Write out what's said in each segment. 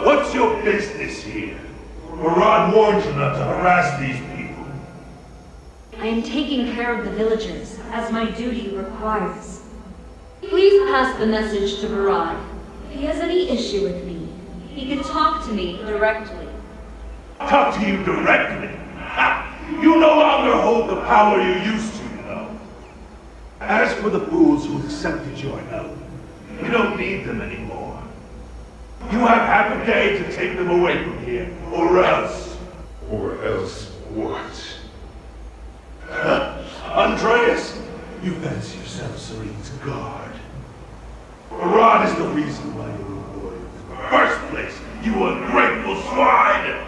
What's your business here? Murad warned you not to harass these people. I am taking care of the villagers, as my duty requires. Please pass the message to Murad. If he has any issue with me, he can talk to me directly. Talk to you directly? Ha! You no longer hold the power you used to, you know. As for the fools who accepted your help, you don't need them anymore. You have half a day to take them away from here, or else. Or else what? Andreas, you fancy yourself SERiES' guard. Murad is the reason why you're a warrior in the first place, you ungrateful swine!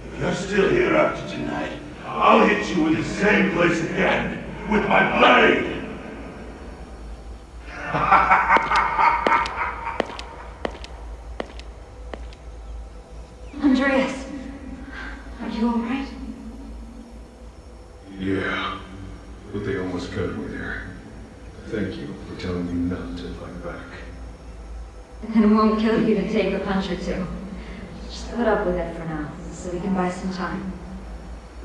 If you're still here after tonight, I'll hit you in the same place again, with my blade! Andreas, are you alright? Yeah, but they almost got me there. Thank you for telling me not to fight back. And it won't kill you to take a punch or two. Just put up with it for now, so we can buy some time.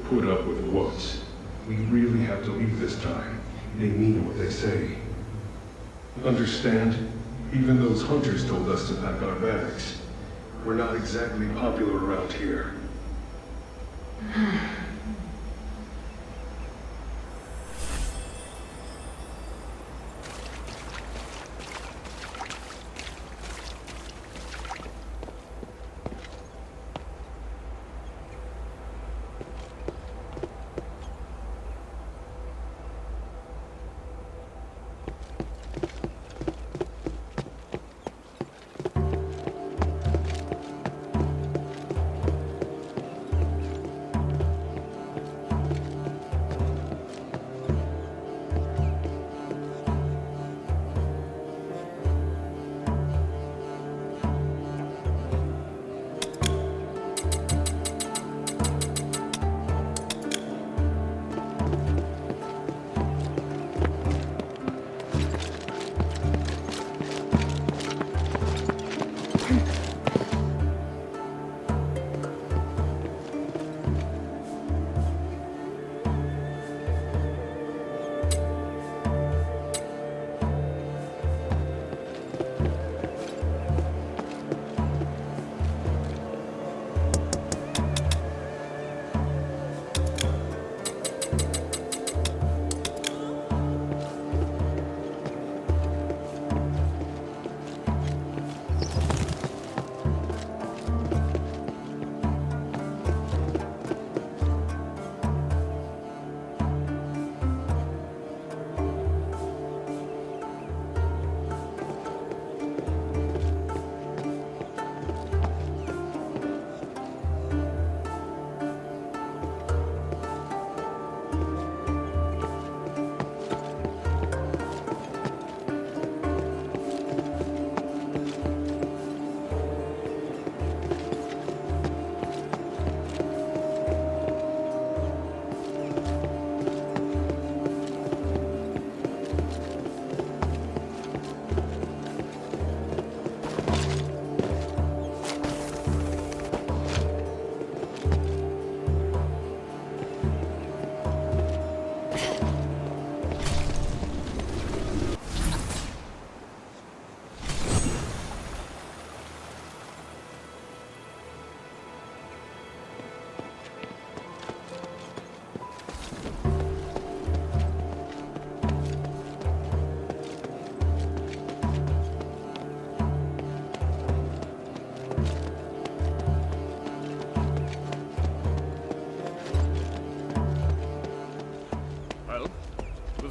Put up with what? We really have to leave this time. They mean what they say. Understand? Even those hunters told us to pack our bags. We're not exactly popular around here.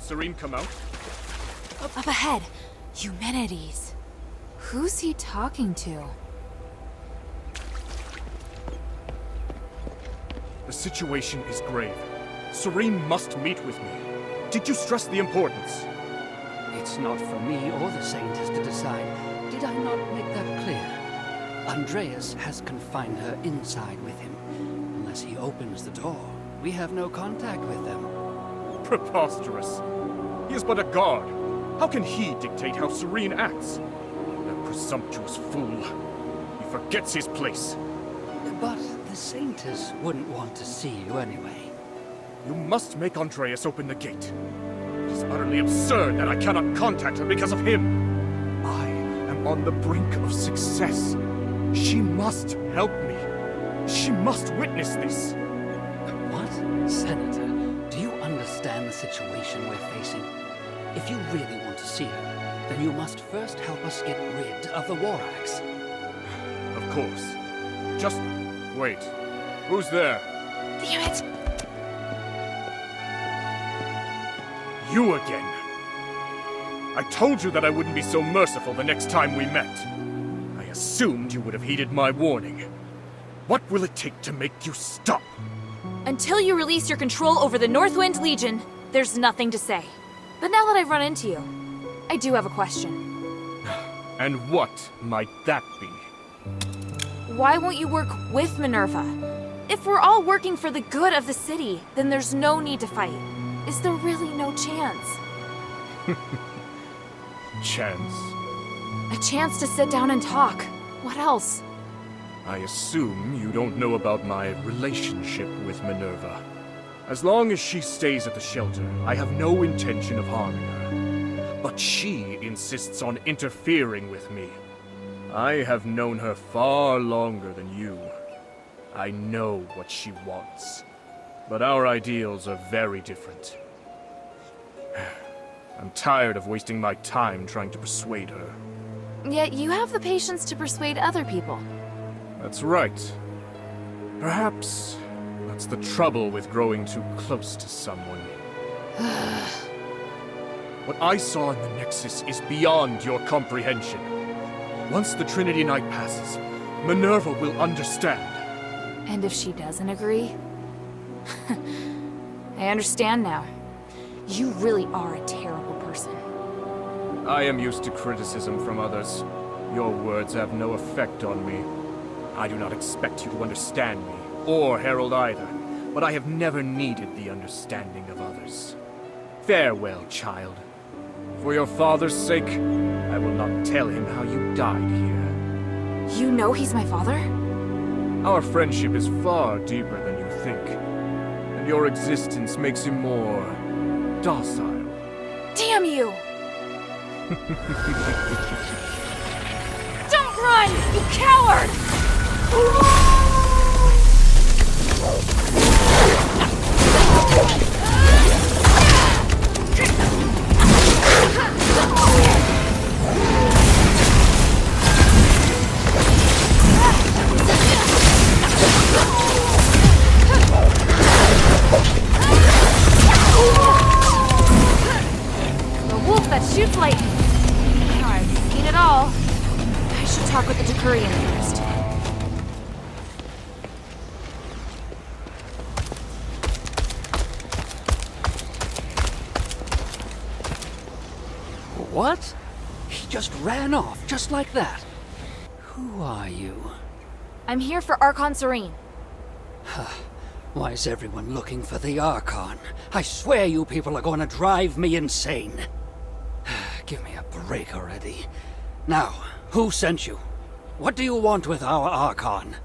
SERiES come out? Up ahead. Eumenides. Who's he talking to? The situation is grave. SERiES must meet with me. Did you stress the importance? It's not for me or the Saints to decide. Did I not make that clear? Andreas has confined her inside with him. Unless he opens the door, we have no contact with them. Preposterous. He is but a guard. How can he dictate how SERiES acts? That presumptuous fool. He forgets his place. But the Saints wouldn't want to see you anyway. You must make Andreas open the gate. It is utterly absurd that I cannot contact her because of him. I am on the brink of success. She must help me. She must witness this. What? Senator, do you understand the situation we're facing? If you really want to see her, then you must first help us get rid of the War Axe. Of course. Just wait. Who's there? Damn it! You again. I told you that I wouldn't be so merciful the next time we met. I assumed you would have heeded my warning. What will it take to make you stop? Until you release your control over the Northwind Legion, there's nothing to say. But now that I've run into you, I do have a question. And what might that be? Why won't you work with Minerva? If we're all working for the good of the city, then there's no need to fight. Is there really no chance? Chance? A chance to sit down and talk. What else? I assume you don't know about my relationship with Minerva. As long as she stays at the shelter, I have no intention of harming her. But she insists on interfering with me. I have known her far longer than you. I know what she wants. But our ideals are very different. I'm tired of wasting my time trying to persuade her. Yet you have the patience to persuade other people. That's right. Perhaps that's the trouble with growing too close to someone. What I saw in the Nexus is beyond your comprehension. Once the Trinity Night passes, Minerva will understand. And if she doesn't agree? I understand now. You really are a terrible person. I am used to criticism from others. Your words have no effect on me. I do not expect you to understand me, or Harold either, but I have never needed the understanding of others. Farewell, child. For your father's sake, I will not tell him how you died here. You know he's my father? Our friendship is far deeper than you think, and your existence makes him more docile. Damn you! Don't run, you coward! The wolf that shoots lightning. Now I've seen it all. I should talk with the Decurion first. What? He just ran off, just like that. Who are you? I'm here for Archon SERiES. Why is everyone looking for the Archon? I swear you people are going to drive me insane. Give me a break already. Now, who sent you? What do you want with our Archon?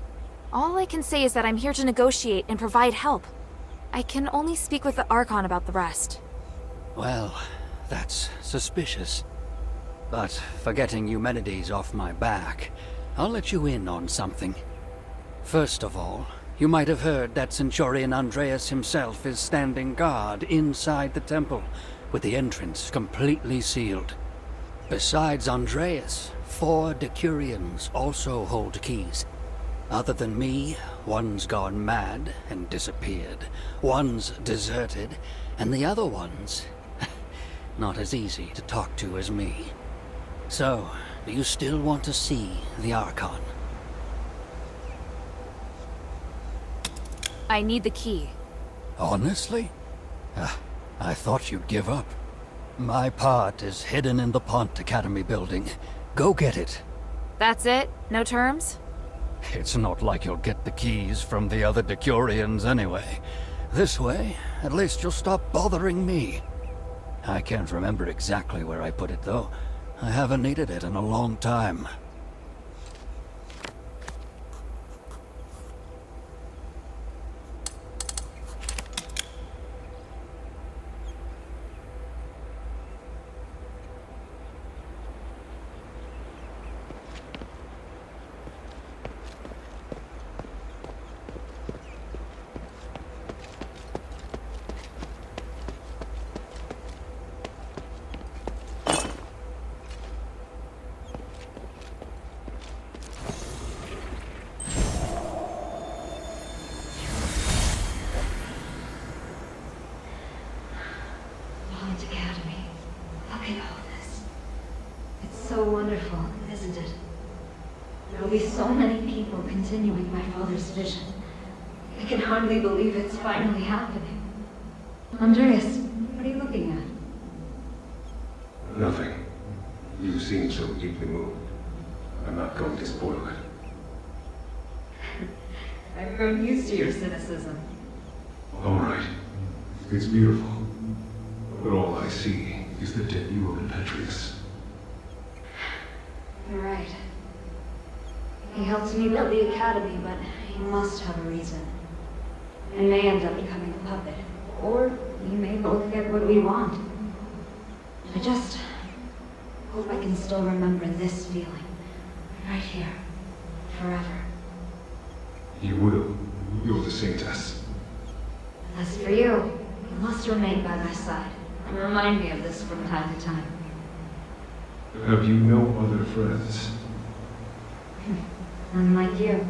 All I can say is that I'm here to negotiate and provide help. I can only speak with the Archon about the rest. Well, that's suspicious. But for getting Eumenides off my back, I'll let you in on something. First of all, you might have heard that Centurion Andreas himself is standing guard inside the temple, with the entrance completely sealed. Besides Andreas, 4 Decurions also hold keys. Other than me, one's gone mad and disappeared, one's deserted, and the other one's... not as easy to talk to as me. So, do you still want to see the Archon? I need the key. Honestly? I thought you'd give up. My part is hidden in the Pont Academy building. Go get it. That's it? No terms? It's not like you'll get the keys from the other Decurions anyway. This way, at least you'll stop bothering me. I can't remember exactly where I put it, though. I haven't needed it in a long time. Pont Academy. Look at all this. It's so wonderful, isn't it? There'll be so many people continuing my father's vision. I can hardly believe it's finally happening. Andreas, what are you looking at? Nothing. You seem so deeply moved. I'm not going to spoil it. I've grown used to your cynicism. All right. It's beautiful. But all I see is the dead you owed Petrius. You're right. He helped me build the academy, but he must have a reason. I may end up becoming a puppet, or we may both get what we want. I just hope I can still remember this feeling. Right here. Forever. You will. You're the Saintess. As for you, you must remain by my side, and remind me of this from time to time. Have you no other friends? Unlike you.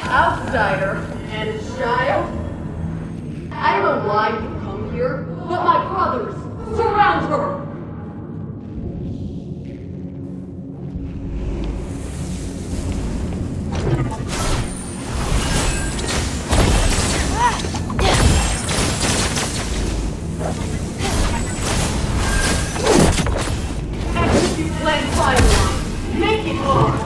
Outsider and child. I don't know why you come here, but my brothers Surround her! Execute plan fire. Make it hard.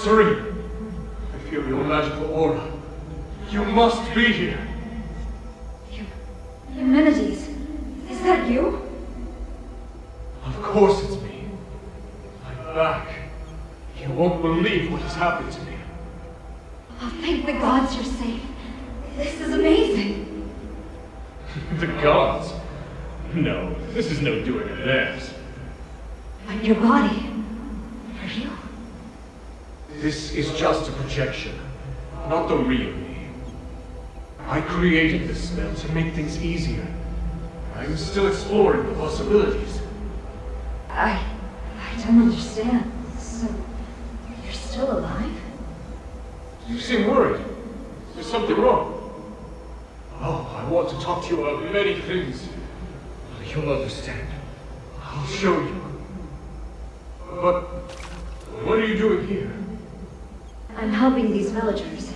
SERiES, I feel your magical aura. You must be here. Eumenides, is that you? Of course it's me. I'm back. You won't believe what has happened to me. Oh, thank the gods you're safe. This is amazing. The gods? No, this is no doing of theirs. But your body, for you? This is just a projection, not the real me. I created this spell to make things easier. I'm still exploring the possibilities. I don't understand. So, you're still alive? You seem worried. There's something wrong. Oh, I want to talk to you about many things. You'll understand. I'll show you. But what are you doing here? I'm helping these villagers.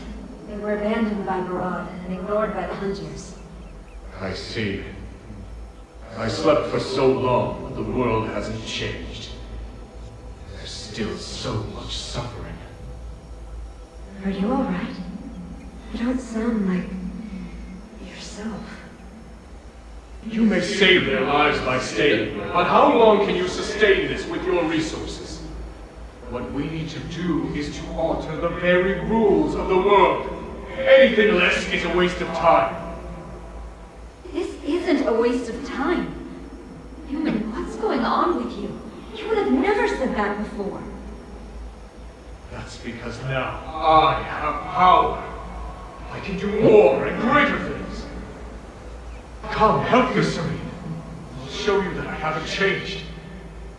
They were abandoned by Barad and ignored by the hunters. I see. I slept for so long, but the world hasn't changed. There's still so much suffering. Are you alright? You don't sound like yourself. You may save their lives by staying here, but how long can you sustain this with your resources? What we need to do is to alter the very rules of the world. Anything less is a waste of time. This isn't a waste of time. Human, what's going on with you? You would have never said that before. That's because now I have power. I can do more and greater things. Come, help me, SERiES. I'll show you that I haven't changed.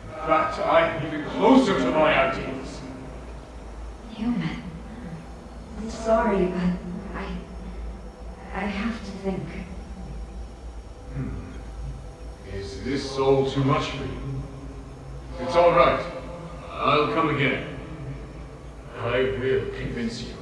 In fact, I am even closer to my ideals. Human. I'm sorry, but I have to think. Is this all too much for you? It's all right. I'll come again. I will convince you.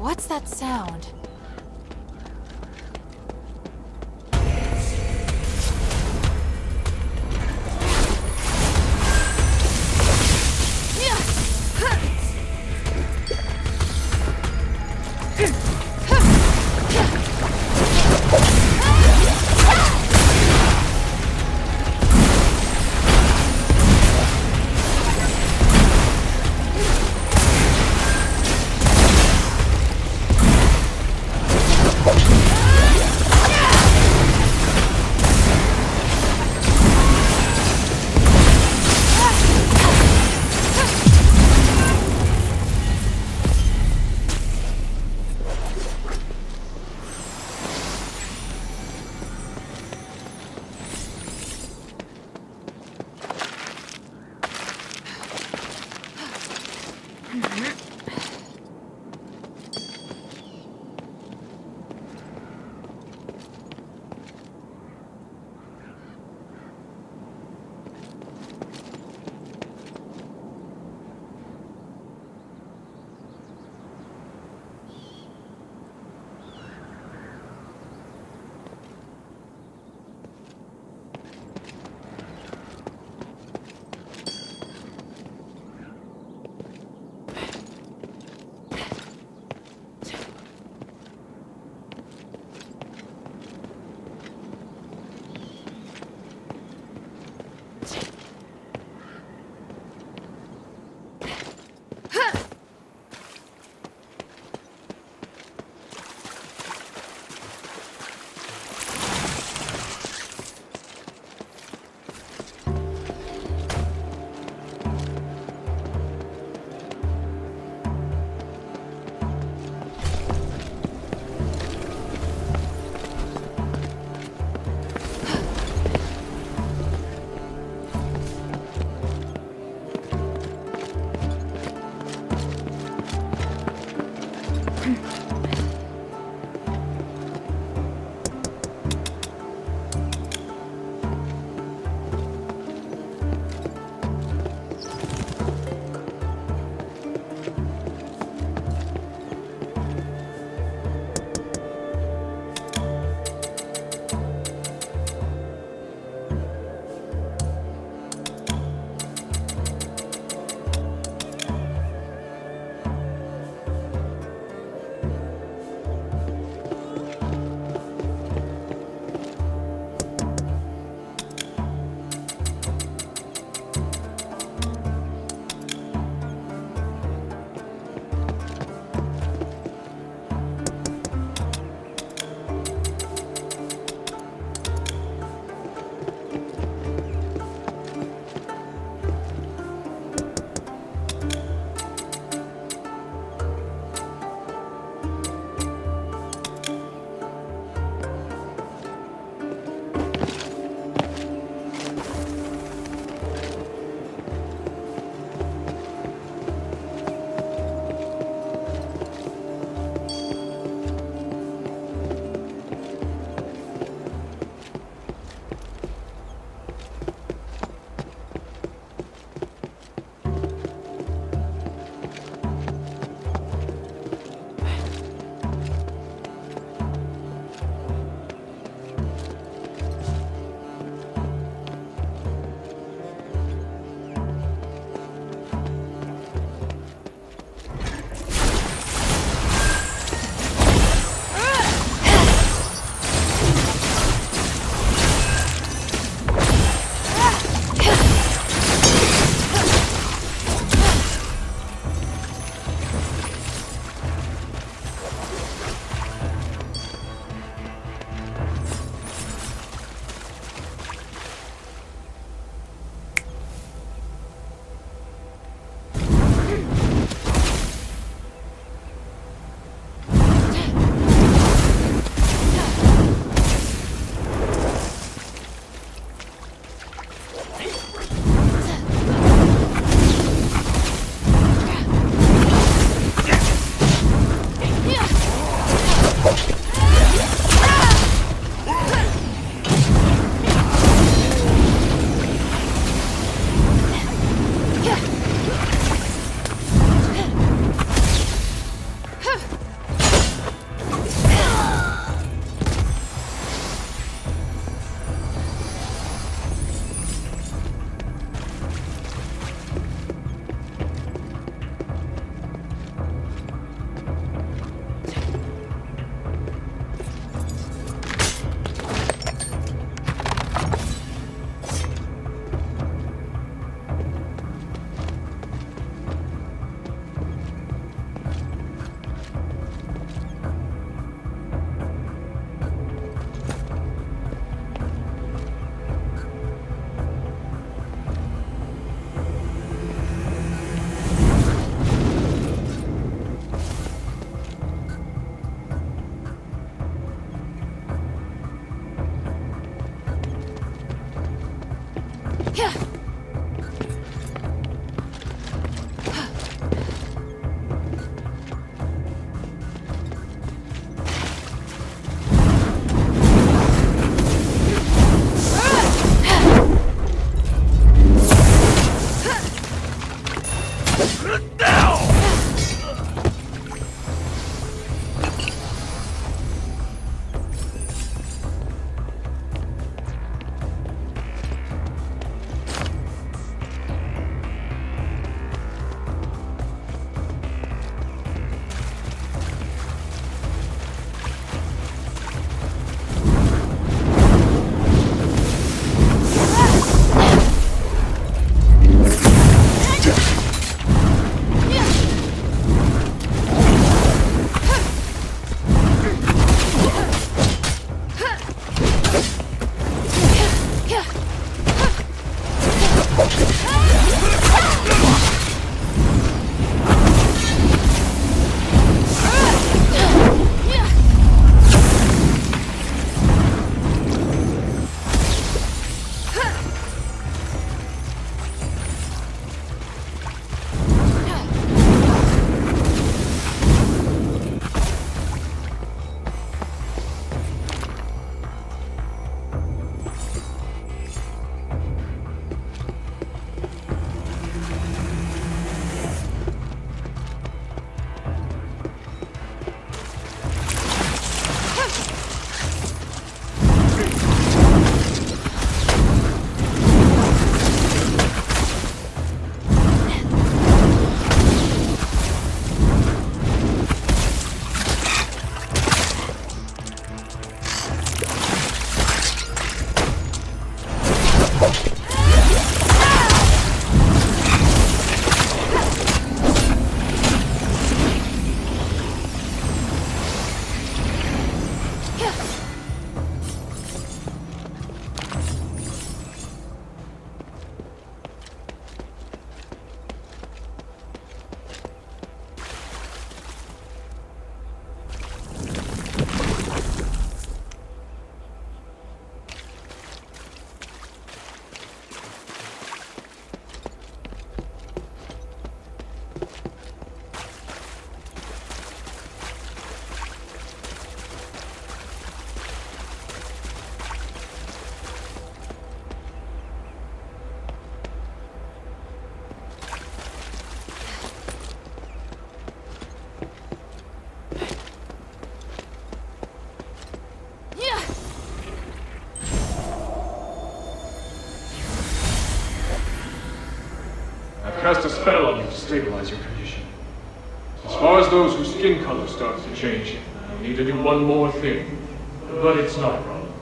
What's that sound? Cast a spell on you to stabilize your condition. As far as those whose skin color starts to change, you need to do one more thing. But it's not a problem.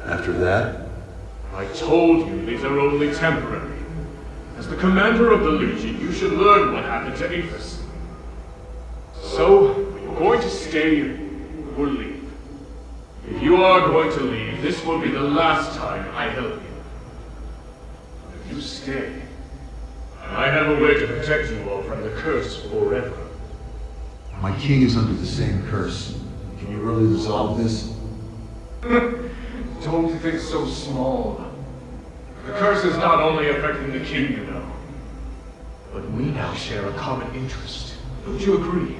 After that? I told you these are only temporary. As the commander of the Legion, you should learn what happened to Aethys. So, you're going to stay or leave. If you are going to leave, this will be the last time I help you. If you stay, I have a way to protect you all from the curse forever. My king is under the same curse. Can you really resolve this? Don't think so small. The curse is not only affecting the king, you know, but we now share a common interest. Don't you agree?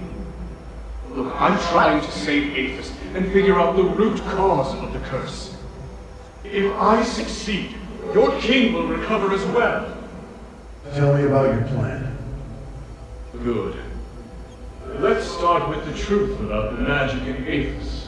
Look, I'm trying to save Aethys and figure out the root cause of the curse. If I succeed, your king will recover as well. Tell me about your plan. Good. Let's start with the truth about the magic in Aethys.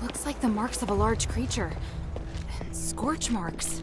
Looks like the marks of a large creature. Scorch marks.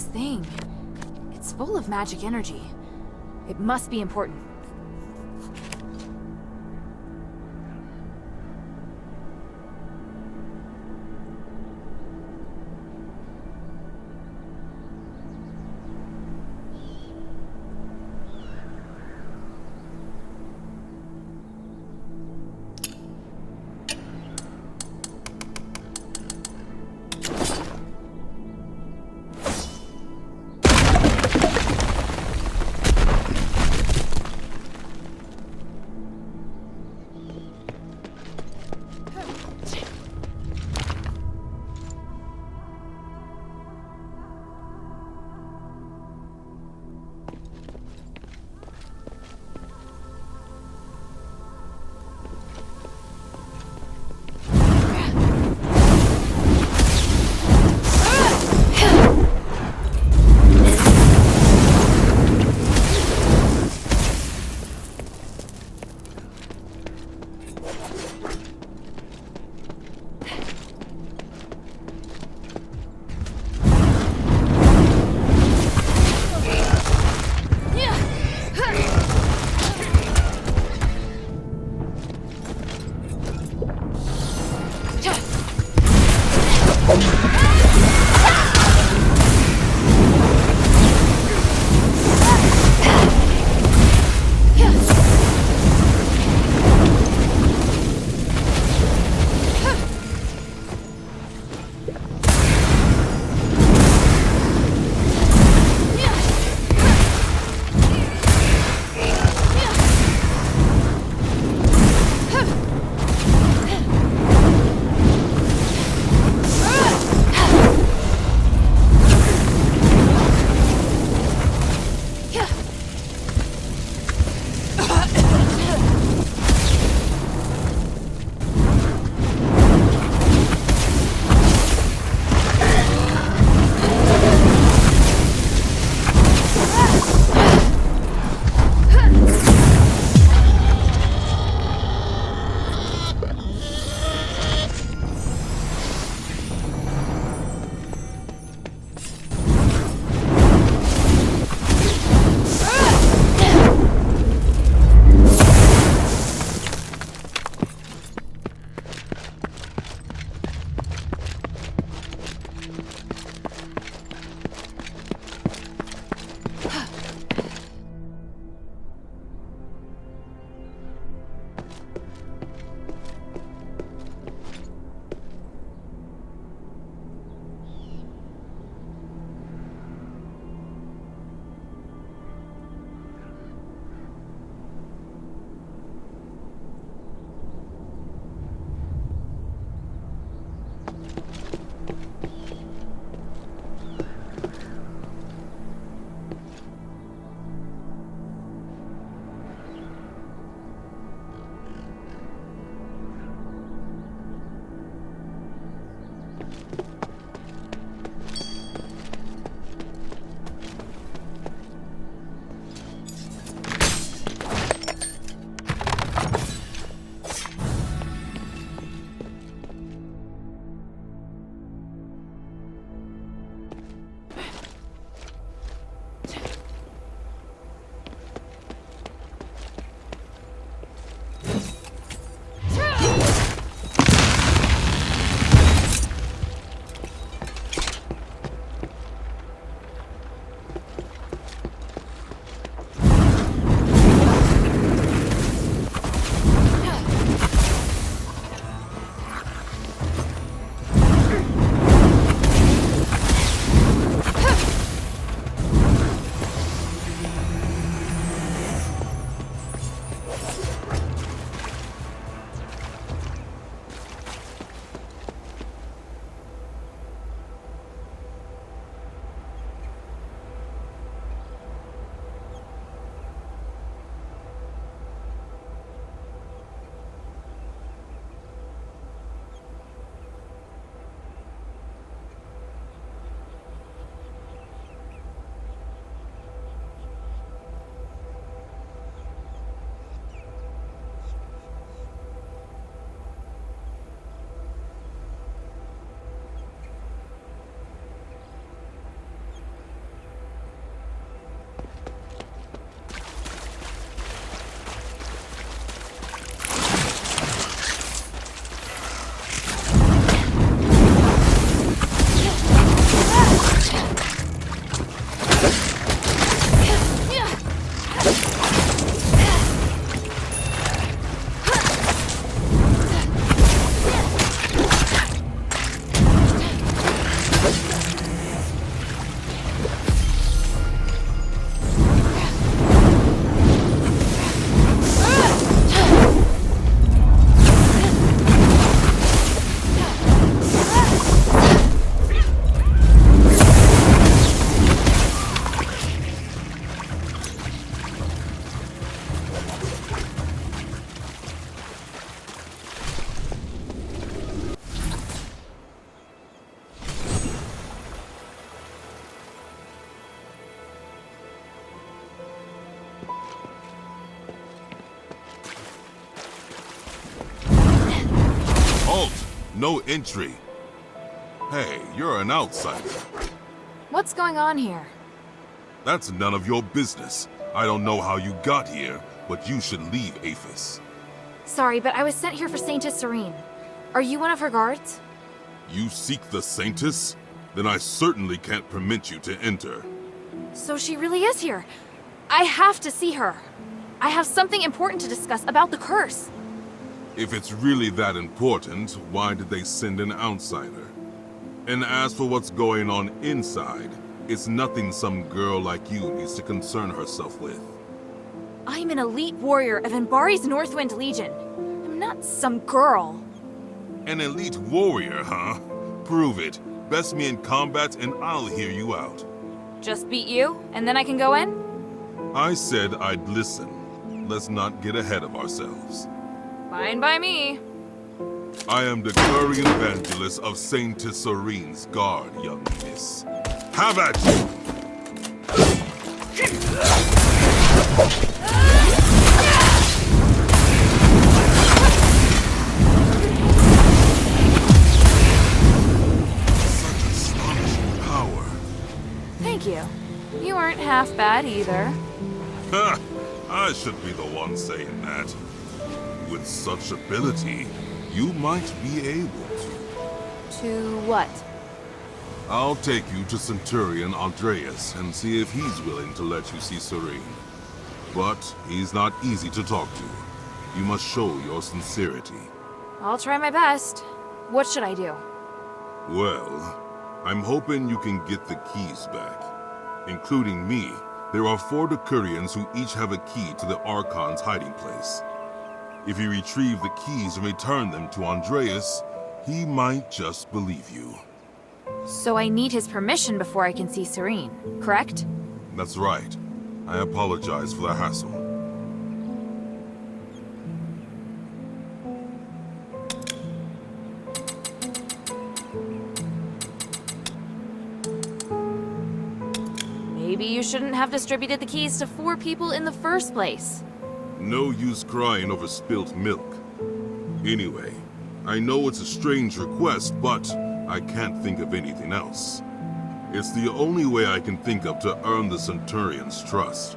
thing. It's full of magic energy. It must be important. No entry. Hey, you're an outsider. What's going on here? That's none of your business. I don't know how you got here, but you should leave Aphis. Sorry, but I was sent here for Saintess SERiES. Are you one of her guards? You seek the Saintess? Then I certainly can't permit you to enter. So she really is here. I have to see her. I have something important to discuss about the curse. If it's really that important, why did they send an outsider? And as for what's going on inside, it's nothing some girl like you needs to concern herself with. I'm an elite warrior of Anbari's Northwind Legion. I'm not some girl. An elite warrior, huh? Prove it. Best me in combat and I'll hear you out. Just beat you, and then I can go in? I said I'd listen. Let's not get ahead of ourselves. Fine by me. I am the Curry Evangelist of Saintess SERiES' guard, young miss. Have at you! Such astonishing power. Thank you. You aren't half bad either. Ha! I should be the one saying that. With such ability, you might be able to. To what? I'll take you to Centurion Andreas and see if he's willing to let you see SERiES. But he's not easy to talk to. You must show your sincerity. I'll try my best. What should I do? Well, I'm hoping you can get the keys back. Including me, there are 4 Decurions who each have a key to the Archon's hiding place. If you retrieve the keys and return them to Andreas, he might just believe you. So I need his permission before I can see SERiES, correct? That's right. I apologize for the hassle. Maybe you shouldn't have distributed the keys to 4 people in the first place. No use crying over spilt milk. Anyway, I know it's a strange request, but I can't think of anything else. It's the only way I can think of to earn the Centurion's trust.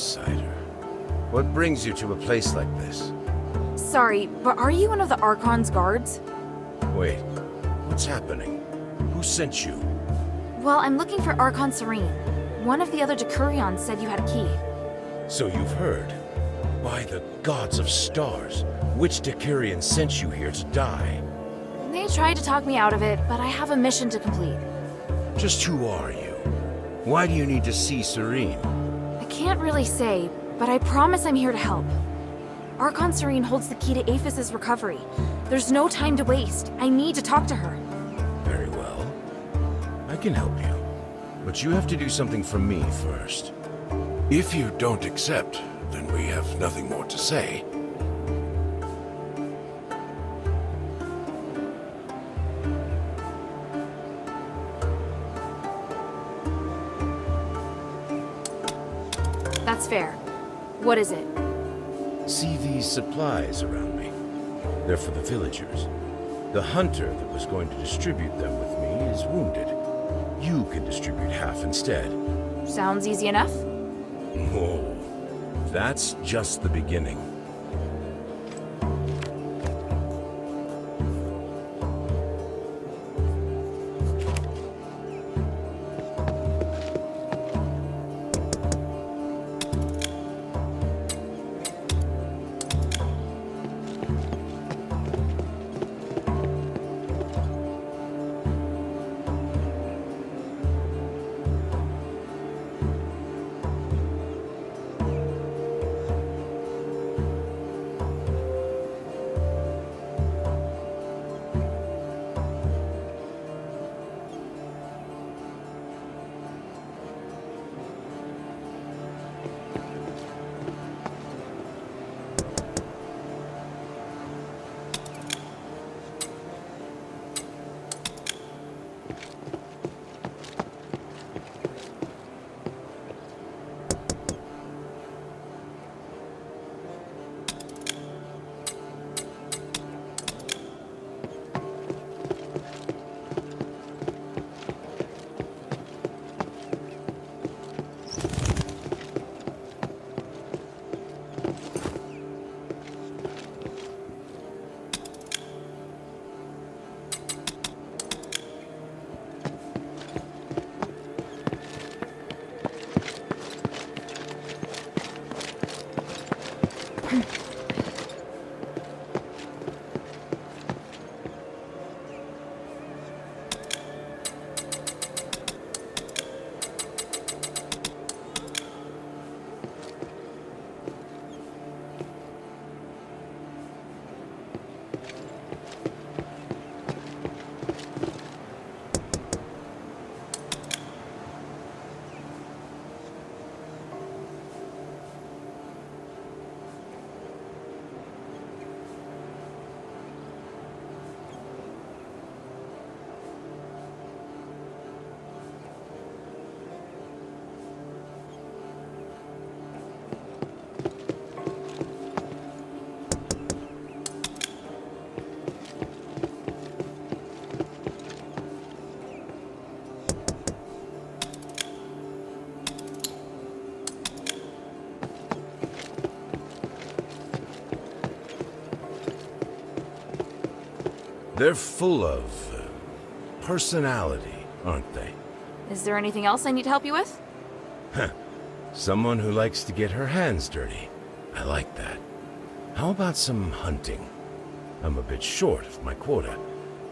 outsider. What brings you to a place like this? Sorry, but are you one of the Archon's guards? Wait, what's happening? Who sent you? Well, I'm looking for Archon Serene. One of the other Decurions said you had a key. So you've heard. By the gods of stars, which Decurion sent you here to die? They tried to talk me out of it, but I have a mission to complete. Just who are you? Why do you need to see Serene? I can't really say, but I promise I'm here to help. Archon Serene holds the key to Aphis's recovery. There's no time to waste. I need to talk to her. Very well. I can help you. But you have to do something for me first. If you don't accept, then we have nothing more to say. That's fair. What is it? See these supplies around me? They're for the villagers. The hunter that was going to distribute them with me is wounded. You can distribute half instead. Sounds easy enough. Whoa. That's just the beginning. They're full of personality, aren't they? Is there anything else I need to help you with? Someone who likes to get her hands dirty. I like that. How about some hunting? I'm a bit short of my quota.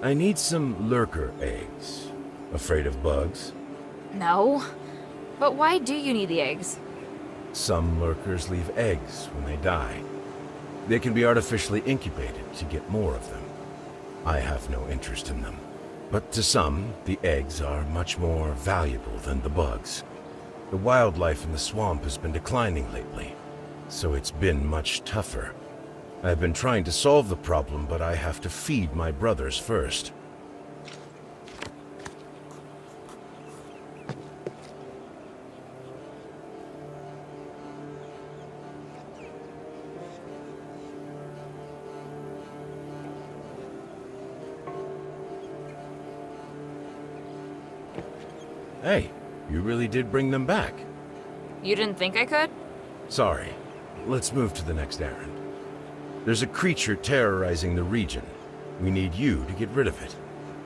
I need some lurker eggs. Afraid of bugs? No. But why do you need the eggs? Some lurkers leave eggs when they die. They can be artificially incubated to get more of them. I have no interest in them. But to some, the eggs are much more valuable than the bugs. The wildlife in the swamp has been declining lately, so it's been much tougher. I've been trying to solve the problem, but I have to feed my brothers first. Hey, you really did bring them back. You didn't think I could? Sorry. Let's move to the next errand. There's a creature terrorizing the region. We need you to get rid of it.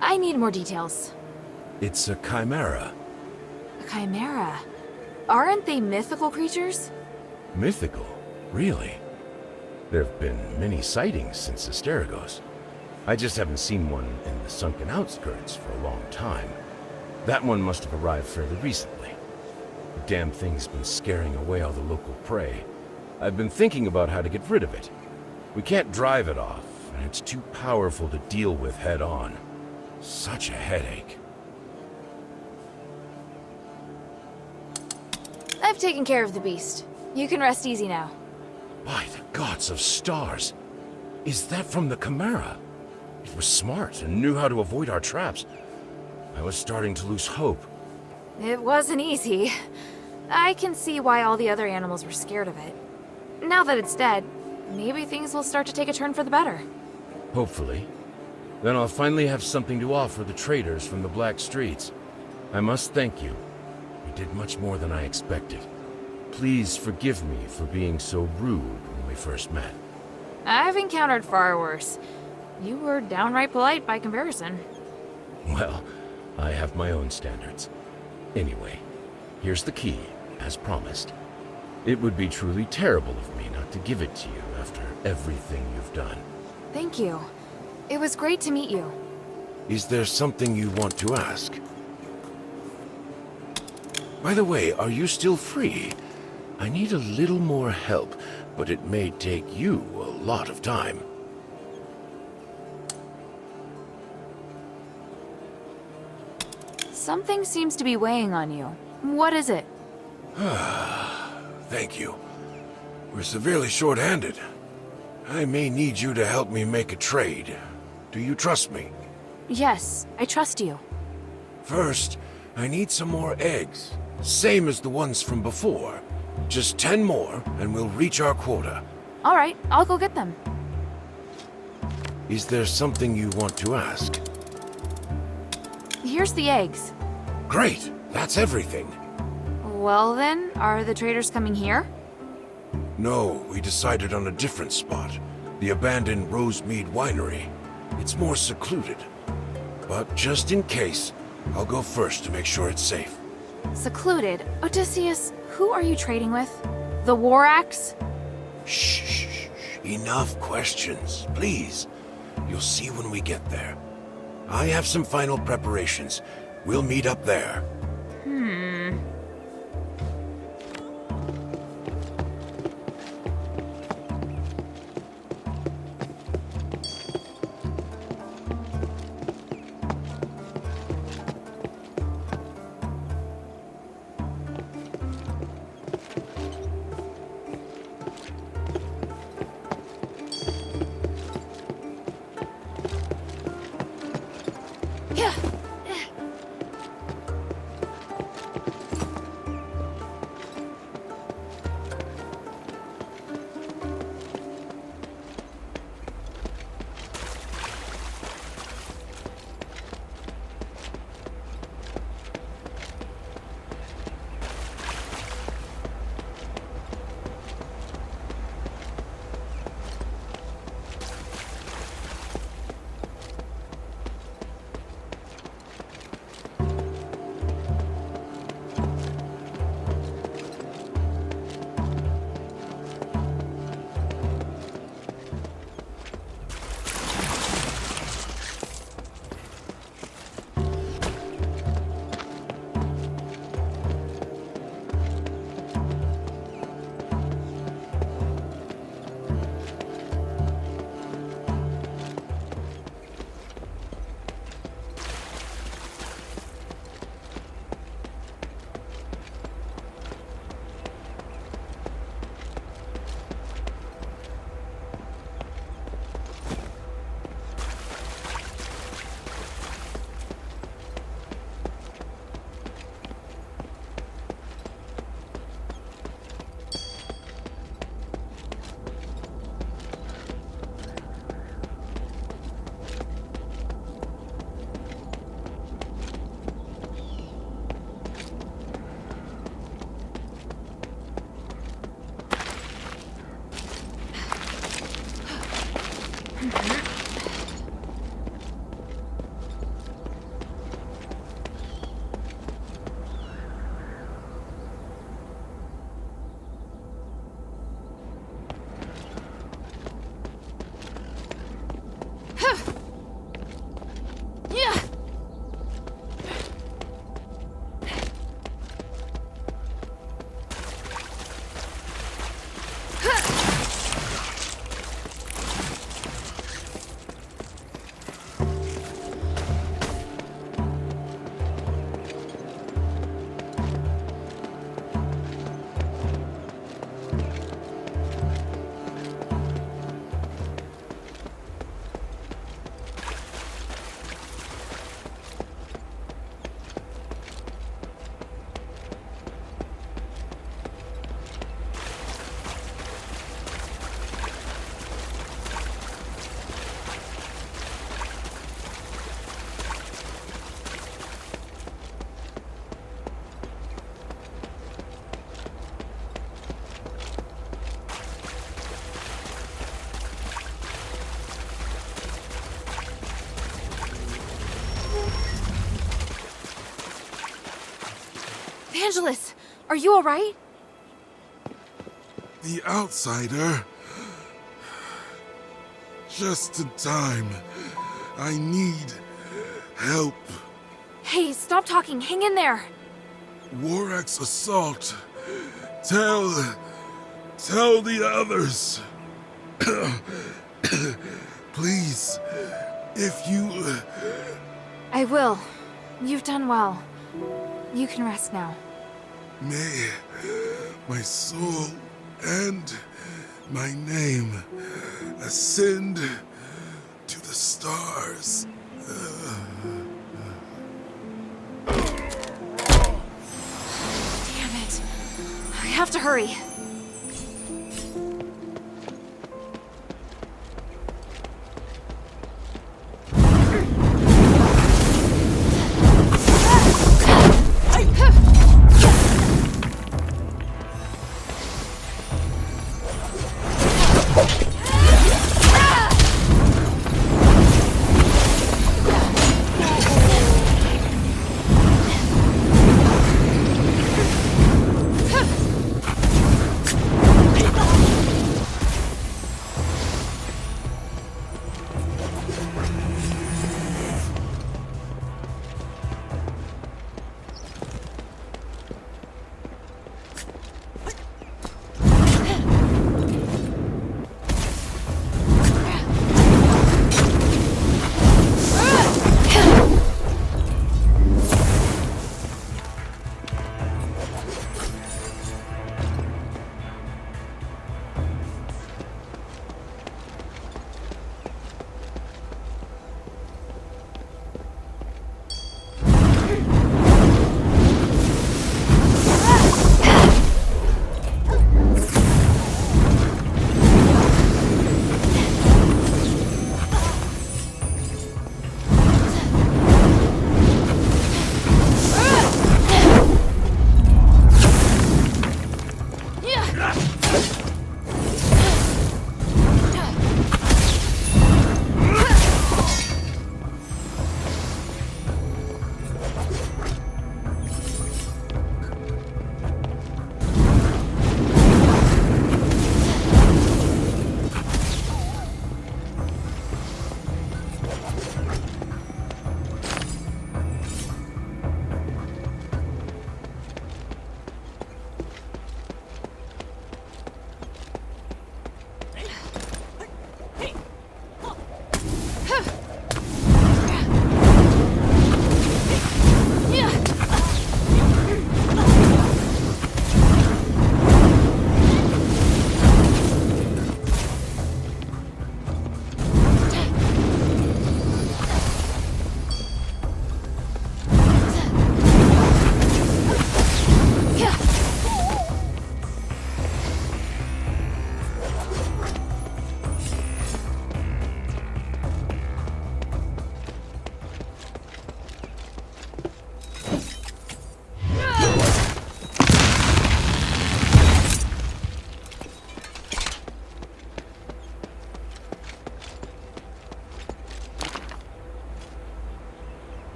I need more details. It's a chimera. A chimera? Aren't they mythical creatures? Mythical? Really? There have been many sightings since Asterigos. I just haven't seen one in the sunken outskirts for a long time. That one must have arrived fairly recently. The damn thing's been scaring away all the local prey. I've been thinking about how to get rid of it. We can't drive it off, and it's too powerful to deal with head-on. Such a headache. I've taken care of the beast. You can rest easy now. By the gods of stars! Is that from the Chimera? It was smart and knew how to avoid our traps. I was starting to lose hope. It wasn't easy. I can see why all the other animals were scared of it. Now that it's dead, maybe things will start to take a turn for the better. Hopefully. Then I'll finally have something to offer the traders from the Black Streets. I must thank you. You did much more than I expected. Please forgive me for being so rude when we first met. I've encountered far worse. You were downright polite by comparison. Well, I have my own standards. Anyway, here's the key, as promised. It would be truly terrible of me not to give it to you after everything you've done. Thank you. It was great to meet you. Is there something you want to ask? By the way, are you still free? I need a little more help, but it may take you a lot of time. Something seems to be weighing on you. What is it? Thank you. We're severely short-handed. I may need you to help me make a trade. Do you trust me? Yes, I trust you. First, I need some more eggs. Same as the ones from before. Just 10 more, and we'll reach our quota. All right, I'll go get them. Is there something you want to ask? Here's the eggs. Great! That's everything. Well then, are the traders coming here? No, we decided on a different spot. The abandoned Rosemead Winery. It's more secluded. But just in case, I'll go first to make sure it's safe. Secluded? Odysseus, who are you trading with? The War Axe? Shh. Enough questions, please. You'll see when we get there. I have some final preparations. We'll meet up there. Angelus, are you alright? The outsider. Just in time. I need help. Hey, stop talking. Hang in there. Warak's assault. Tell the others. Please, if you... I will. You've done well. You can rest now. May my soul and my name ascend to the stars. Damn it. I have to hurry.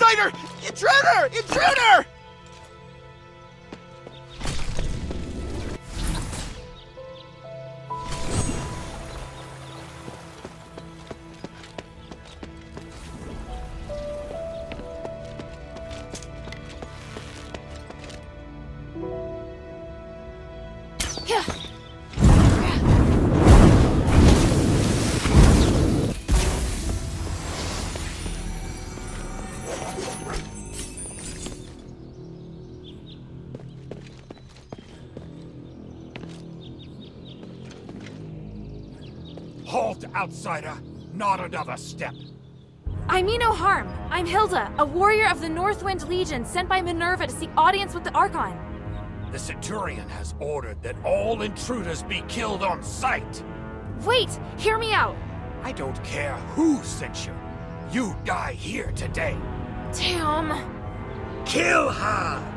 Outsider! Intruder! Intruder! Halt, outsider! Not another step! I mean no harm. I'm Hilda, a warrior of the Northwind Legion sent by Minerva to seek audience with the Archon. The Centurion has ordered that all intruders be killed on sight! Wait! Hear me out! I don't care who sent you. You die here today. Damn. Kill her!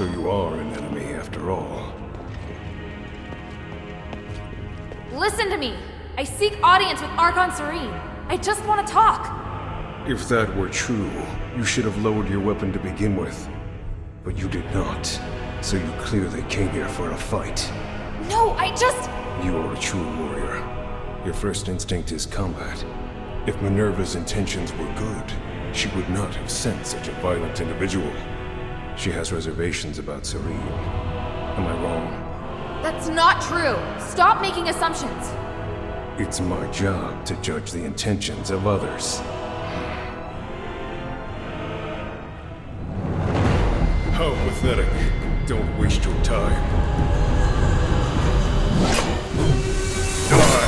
So you are an enemy after all. Listen to me! I seek audience with Archon Serene. I just want to talk. If that were true, you should have lowered your weapon to begin with. But you did not. So you clearly came here for a fight. No, I just... You are a true warrior. Your first instinct is combat. If Minerva's intentions were good, she would not have sent such a violent individual. She has reservations about Serene. Am I wrong? That's not true. Stop making assumptions. It's my job to judge the intentions of others. How pathetic. Don't waste your time. Die!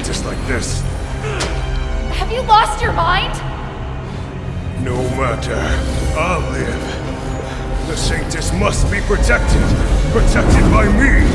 Just like this. Have you lost your mind? No matter. I'll live. The Sanctus must be protected. Protected by me.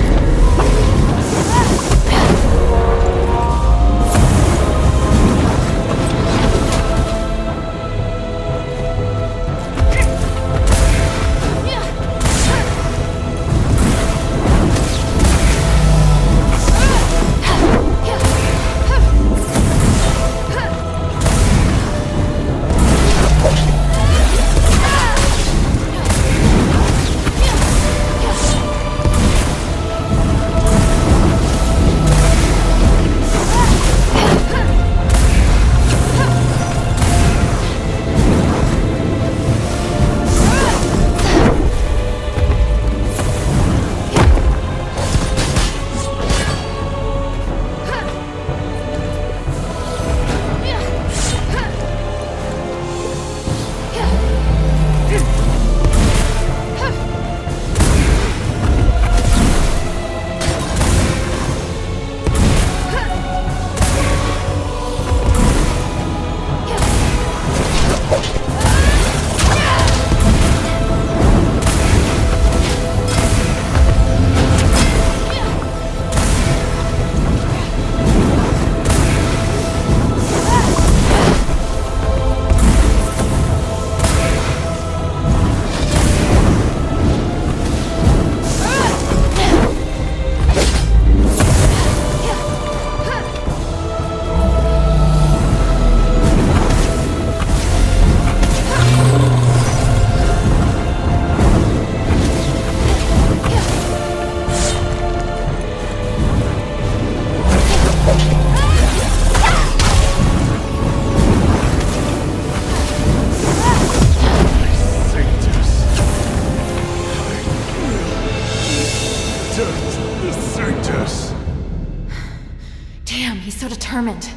Damn, he's so determined.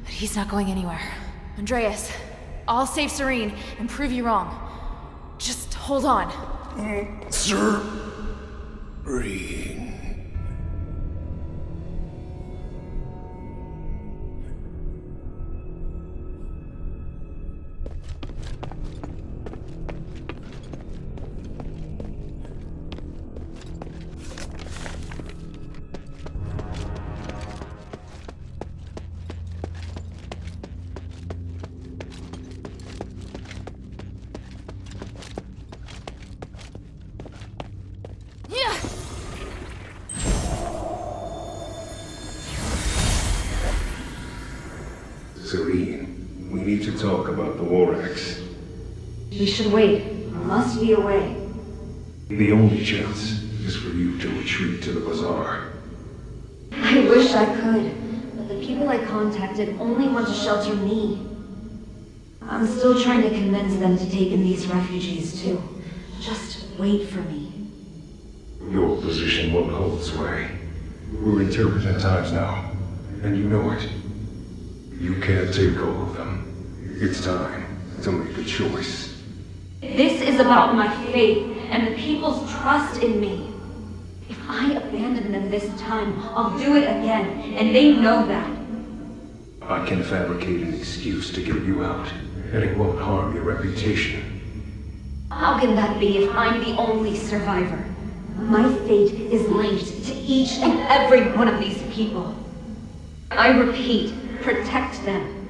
But he's not going anywhere. Andreas, I'll save Serene and prove you wrong. Just hold on. Serene. Serene, we need to talk about the War Axe. We should wait. There must be a way. The only chance is for you to retreat to the bazaar. I wish I could, but the people I contacted only want to shelter me. I'm still trying to convince them to take in these refugees too. Just wait for me. Your position won't hold sway. We're in turbulent times now, and you know it. You can't take all of them. It's time to make a choice. This is about my faith and the people's trust in me. If I abandon them this time, I'll do it again, and they know that. I can fabricate an excuse to get you out, and it won't harm your reputation. How can that be if I'm the only survivor? My fate is linked to each and every one of these people. I repeat, protect them.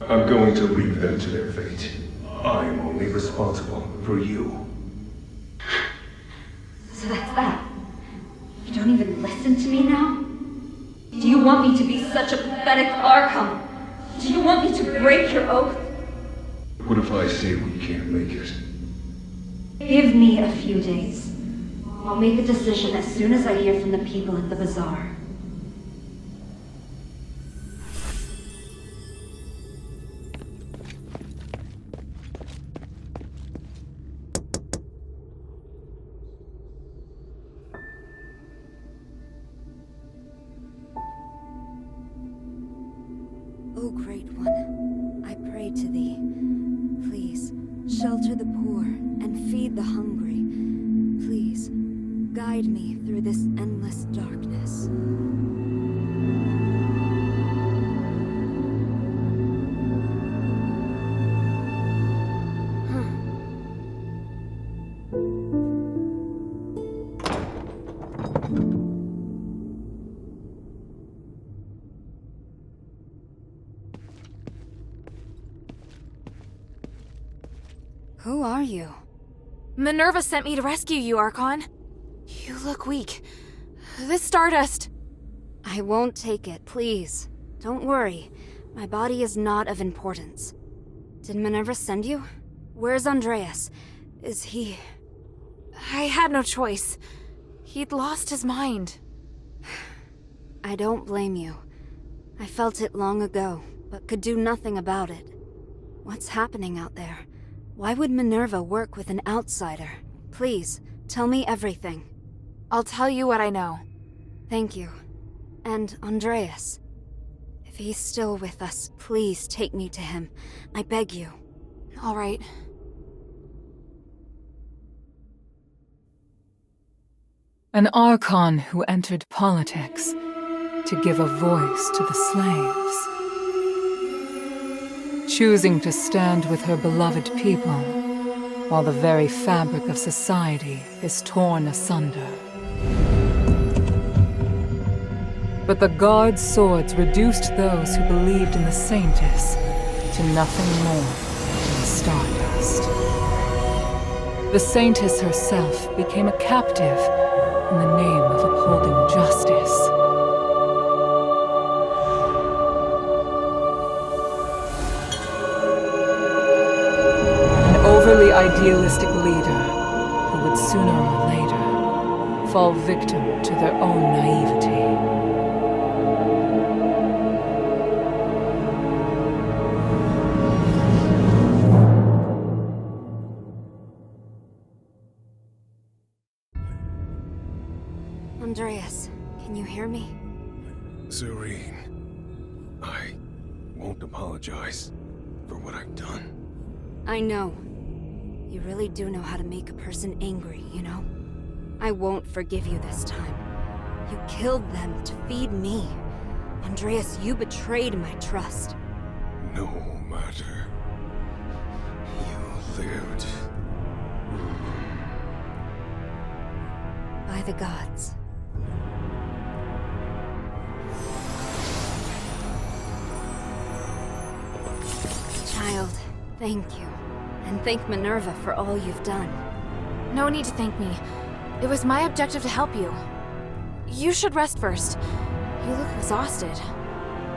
I'm going to leave them to their fate. I am only responsible for you. So that's that. You don't even listen to me now? Do you want me to be such a pathetic Archon? Do you want me to break your oath? What if I say we can't make it? Give me a few days. I'll make a decision as soon as I hear from the people at the bazaar. O Great One, I pray to thee. Please, shelter the poor and feed the hungry. Please, guide me through this endless darkness. Who are you? Minerva sent me to rescue you, Archon. You look weak. This stardust... I won't take it, please. Don't worry. My body is not of importance. Did Minerva send you? Where's Andreas? Is he... I had no choice. He'd lost his mind. I don't blame you. I felt it long ago, but could do nothing about it. What's happening out there? Why would Minerva work with an outsider? Please, tell me everything. I'll tell you what I know. Thank you. And Andreas. If he's still with us, please take me to him. I beg you. All right. An Archon who entered politics to give a voice to the slaves. Choosing to stand with her beloved people, while the very fabric of society is torn asunder. But the Guard's swords reduced those who believed in the Saintess to nothing more than stardust. The Saintess herself became a captive in the name of upholding justice. Overly idealistic leader who would sooner or later fall victim to their own naivety. Andreas, can you hear me? Serene, I won't apologize for what I've done. I know. You really do know how to make a person angry, you know? I won't forgive you this time. You killed them to feed me. Andreas, you betrayed my trust. No matter. You lived. By the gods. Child, thank you. And thank Minerva for all you've done. No need to thank me. It was my objective to help you. You should rest first. You look exhausted.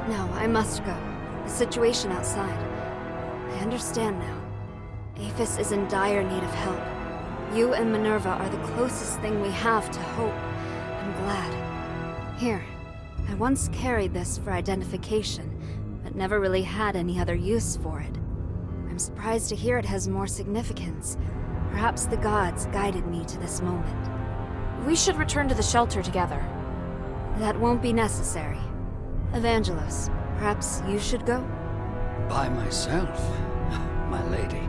No, I must go. The situation outside. I understand now. Aphis is in dire need of help. You and Minerva are the closest thing we have to hope. I'm glad. Here, I once carried this for identification, but never really had any other use for it. I'm surprised to hear it has more significance. Perhaps the gods guided me to this moment. We should return to the shelter together. That won't be necessary. Evangelos, perhaps you should go? By myself? My lady,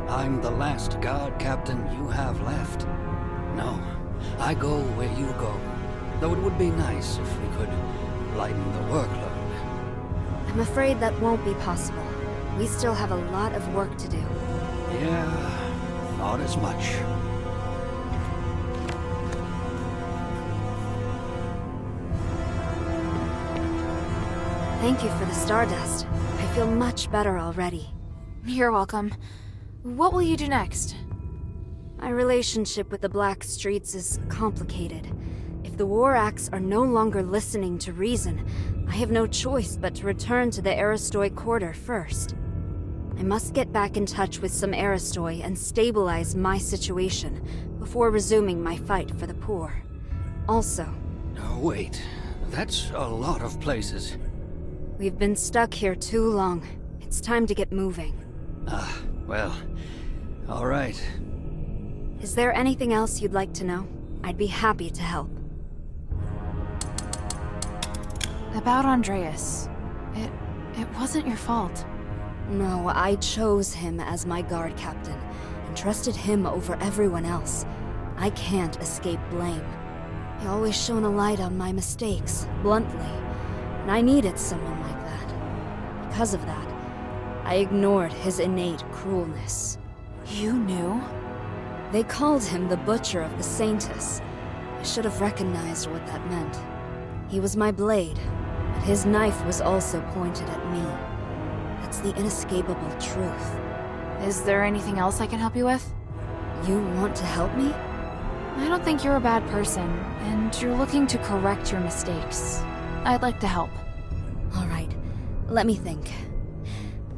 I'm the last guard captain you have left. No, I go where you go. Though it would be nice if we could lighten the workload. I'm afraid that won't be possible. We still have a lot of work to do. Yeah, not as much. Thank you for the stardust. I feel much better already. You're welcome. What will you do next? My relationship with the Black Streets is complicated. If the War Acts are no longer listening to reason, I have no choice but to return to the Aristoi Quarter first. I must get back in touch with some Aristoi and stabilize my situation before resuming my fight for the poor. Also... Oh, wait. That's a lot of places. We've been stuck here too long. It's time to get moving. Well, all right. Is there anything else you'd like to know? I'd be happy to help. About Andreas. It wasn't your fault. No, I chose him as my guard captain, and trusted him over everyone else. I can't escape blame. He always shone a light on my mistakes, bluntly, and I needed someone like that. Because of that, I ignored his innate cruelness. You knew? They called him the Butcher of the Saintess. I should have recognized what that meant. He was my blade, but his knife was also pointed at me. That's the inescapable truth. Is there anything else I can help you with? You want to help me? I don't think you're a bad person, and you're looking to correct your mistakes. I'd like to help. All right, let me think.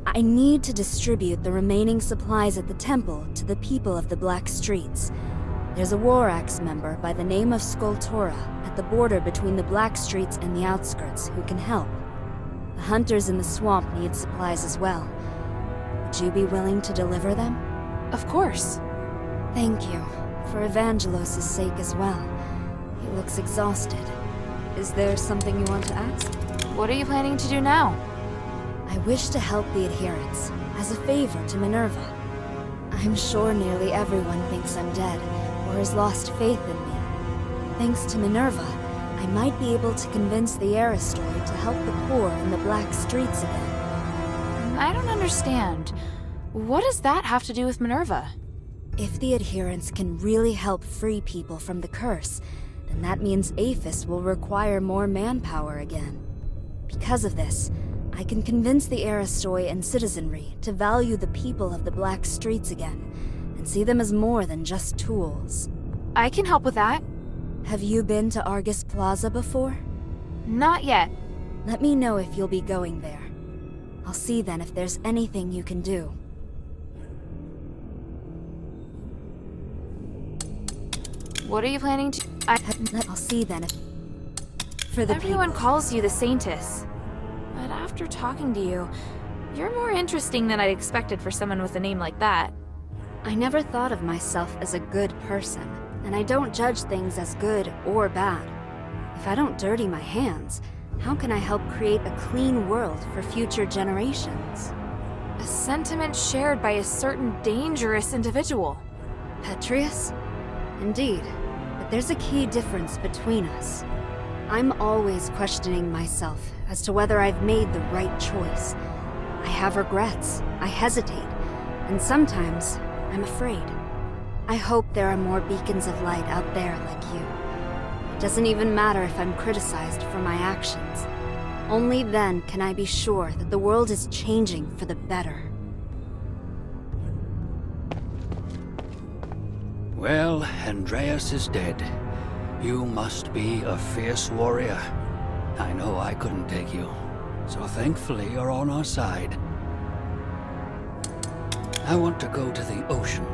I need to distribute the remaining supplies at the temple to the people of the Black Streets. There's a War Axe member by the name of Skultora at the border between the Black Streets and the outskirts who can help. The hunters in the swamp need supplies as well. Would you be willing to deliver them? Of course. Thank you. For Evangelos' sake as well. He looks exhausted. Is there something you want to ask? What are you planning to do now? I wish to help the adherents, as a favor to Minerva. I'm sure nearly everyone thinks I'm dead, or has lost faith in me. Thanks to Minerva, I might be able to convince the Aristoi to help the poor in the Black Streets again. I don't understand. What does that have to do with Minerva? If the adherents can really help free people from the curse, then that means Aphis will require more manpower again. Because of this, I can convince the Aristoi and citizenry to value the people of the Black Streets again, and see them as more than just tools. I can help with that. Have you been to Argus Plaza before? Not yet. Let me know if you'll be going there. I'll see then if there's anything you can do. What are you planning to... I'll see then if... For the Everyone people. calls you the Saintess. But after talking to you, you're more interesting than I'd expected for someone with a name like that. I never thought of myself as a good person, and I don't judge things as good or bad. If I don't dirty my hands, how can I help create a clean world for future generations? A sentiment shared by a certain dangerous individual. Petrius? Indeed, but there's a key difference between us. I'm always questioning myself as to whether I've made the right choice. I have regrets, I hesitate, and sometimes I'm afraid. I hope there are more beacons of light out there like you. It doesn't even matter if I'm criticized for my actions. Only then can I be sure that the world is changing for the better. Well, Andreas is dead. You must be a fierce warrior. I know I couldn't take you, so thankfully you're on our side. I want to go to the ocean.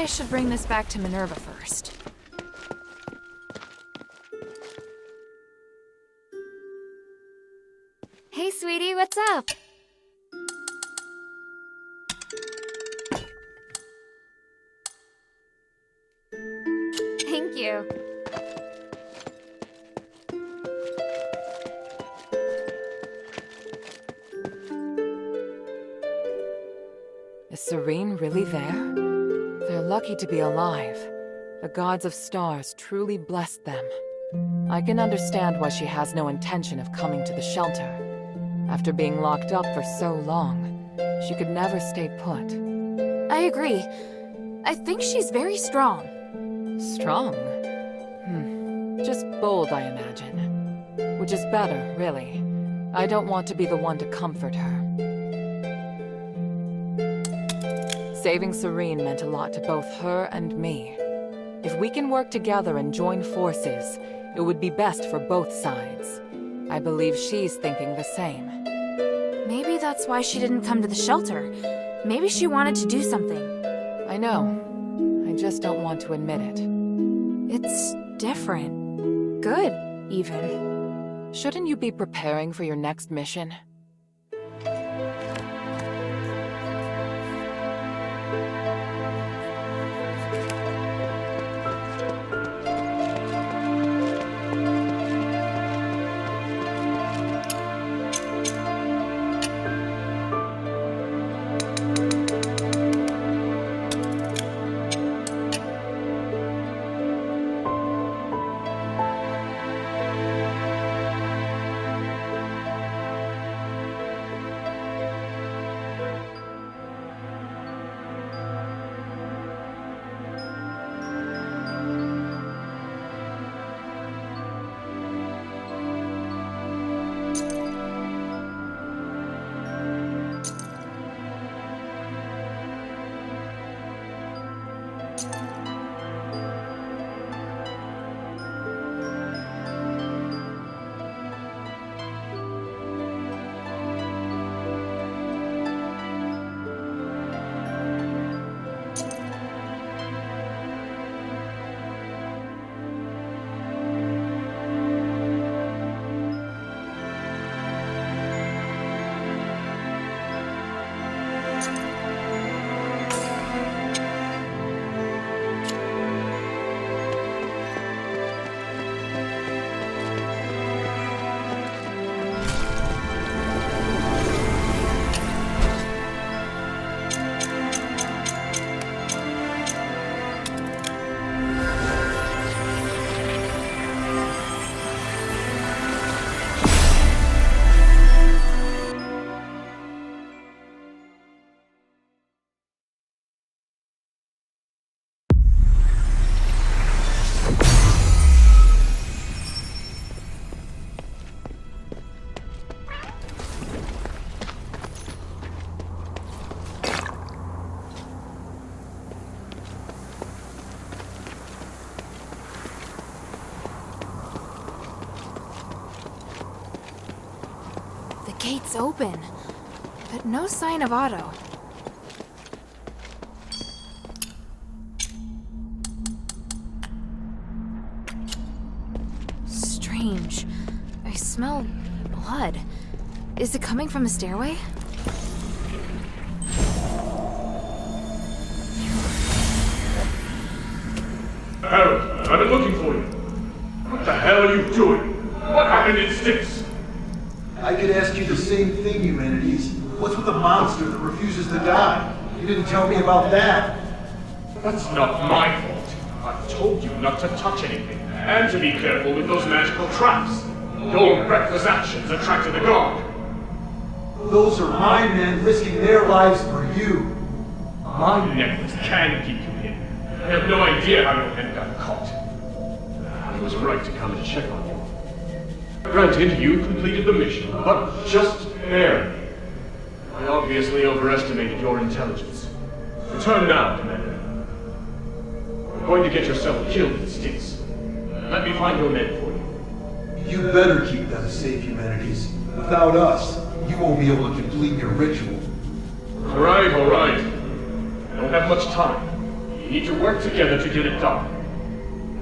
I should bring this back to Minerva first. Hey, sweetie, what's up? Thank you. Is SERiES really there? They're lucky to be alive. The gods of stars truly blessed them. I can understand why she has no intention of coming to the shelter. After being locked up for so long, she could never stay put. I agree. I think she's very strong. Strong? Just bold, I imagine. Which is better, really. I don't want to be the one to comfort her. Saving SERiES meant a lot to both her and me. If we can work together and join forces, it would be best for both sides. I believe she's thinking the same. Maybe that's why she didn't come to the shelter. Maybe she wanted to do something. I know. I just don't want to admit it. It's different. Good, even. Shouldn't you be preparing for your next mission? Gate's open, but no sign of Otto. Strange. I smell blood. Is it coming from the stairway? Harold, I've been looking for you. What the hell are you doing? What happened in Styx? I could ask you the same thing, Humanities. What's with the monster that refuses to die? You didn't tell me about that. That's not my fault. I've told you not to touch anything, and to be careful with those magical traps. Your reckless actions attracted the guard. Those are my men risking their lives for you. My necklace can keep you hidden. I have no idea how your head got caught. I was right to come and check on you. Granted, you completed the mission, but just barely. I obviously overestimated your intelligence. Return now, Commander. You're going to get yourself killed in Styx. Let me find your men for you. You better keep them safe, Humanities. Without us, you won't be able to complete your ritual. All right. I don't have much time. We need to work together to get it done.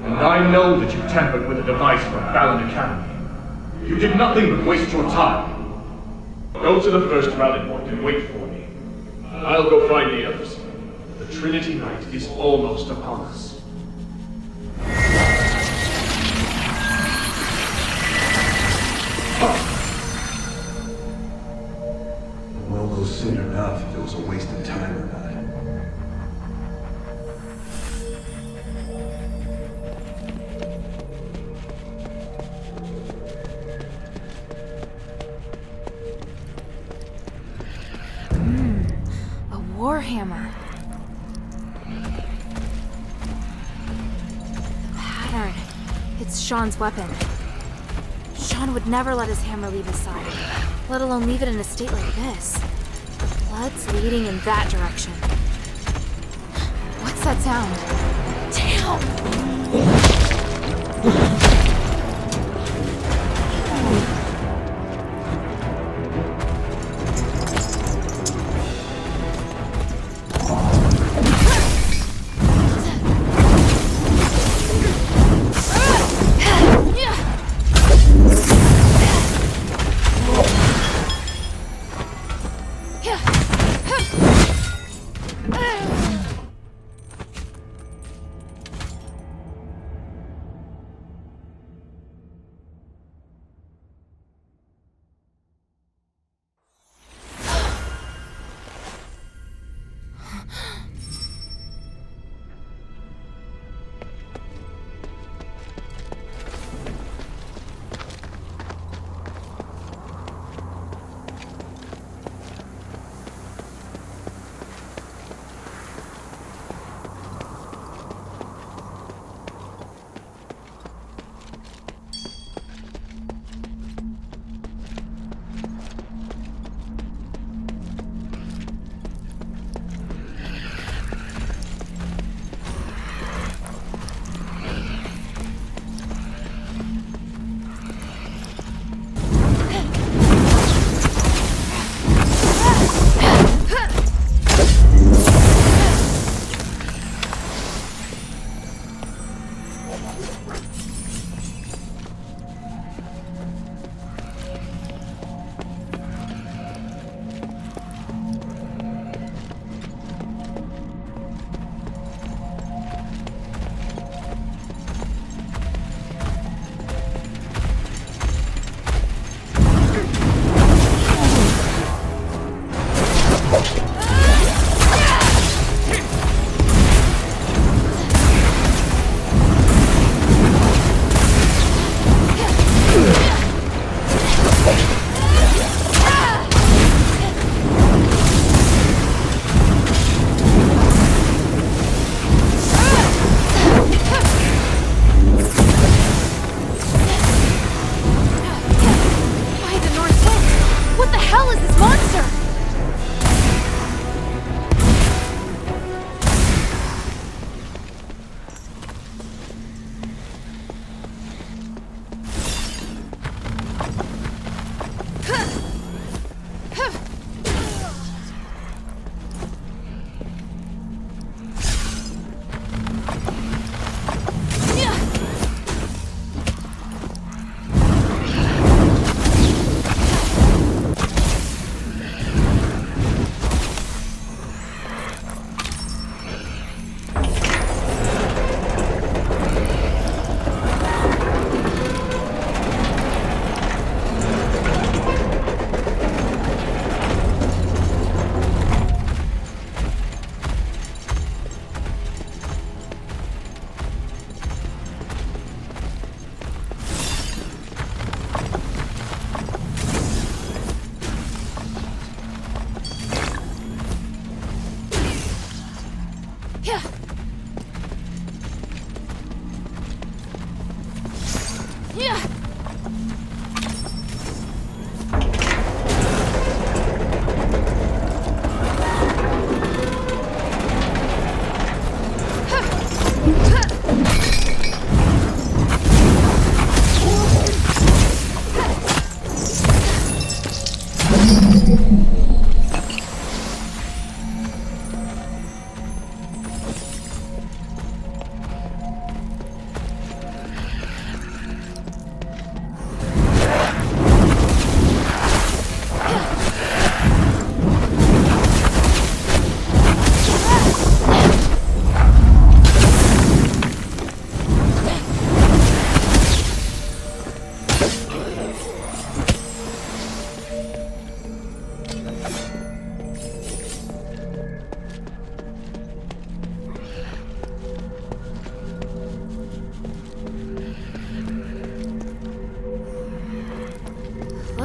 And I know that you tampered with a device from Balan Academy. You did nothing but waste your time. Go to the first rally point and wait for me. I'll go find the others. The Trinity Night is almost upon us. We'll know soon enough if it was a waste of time or not. A warhammer. The pattern. It's Sean's weapon. Sean would never let his hammer leave his side, let alone leave it in a state like this. The blood's leading in that direction. What's that sound? Damn!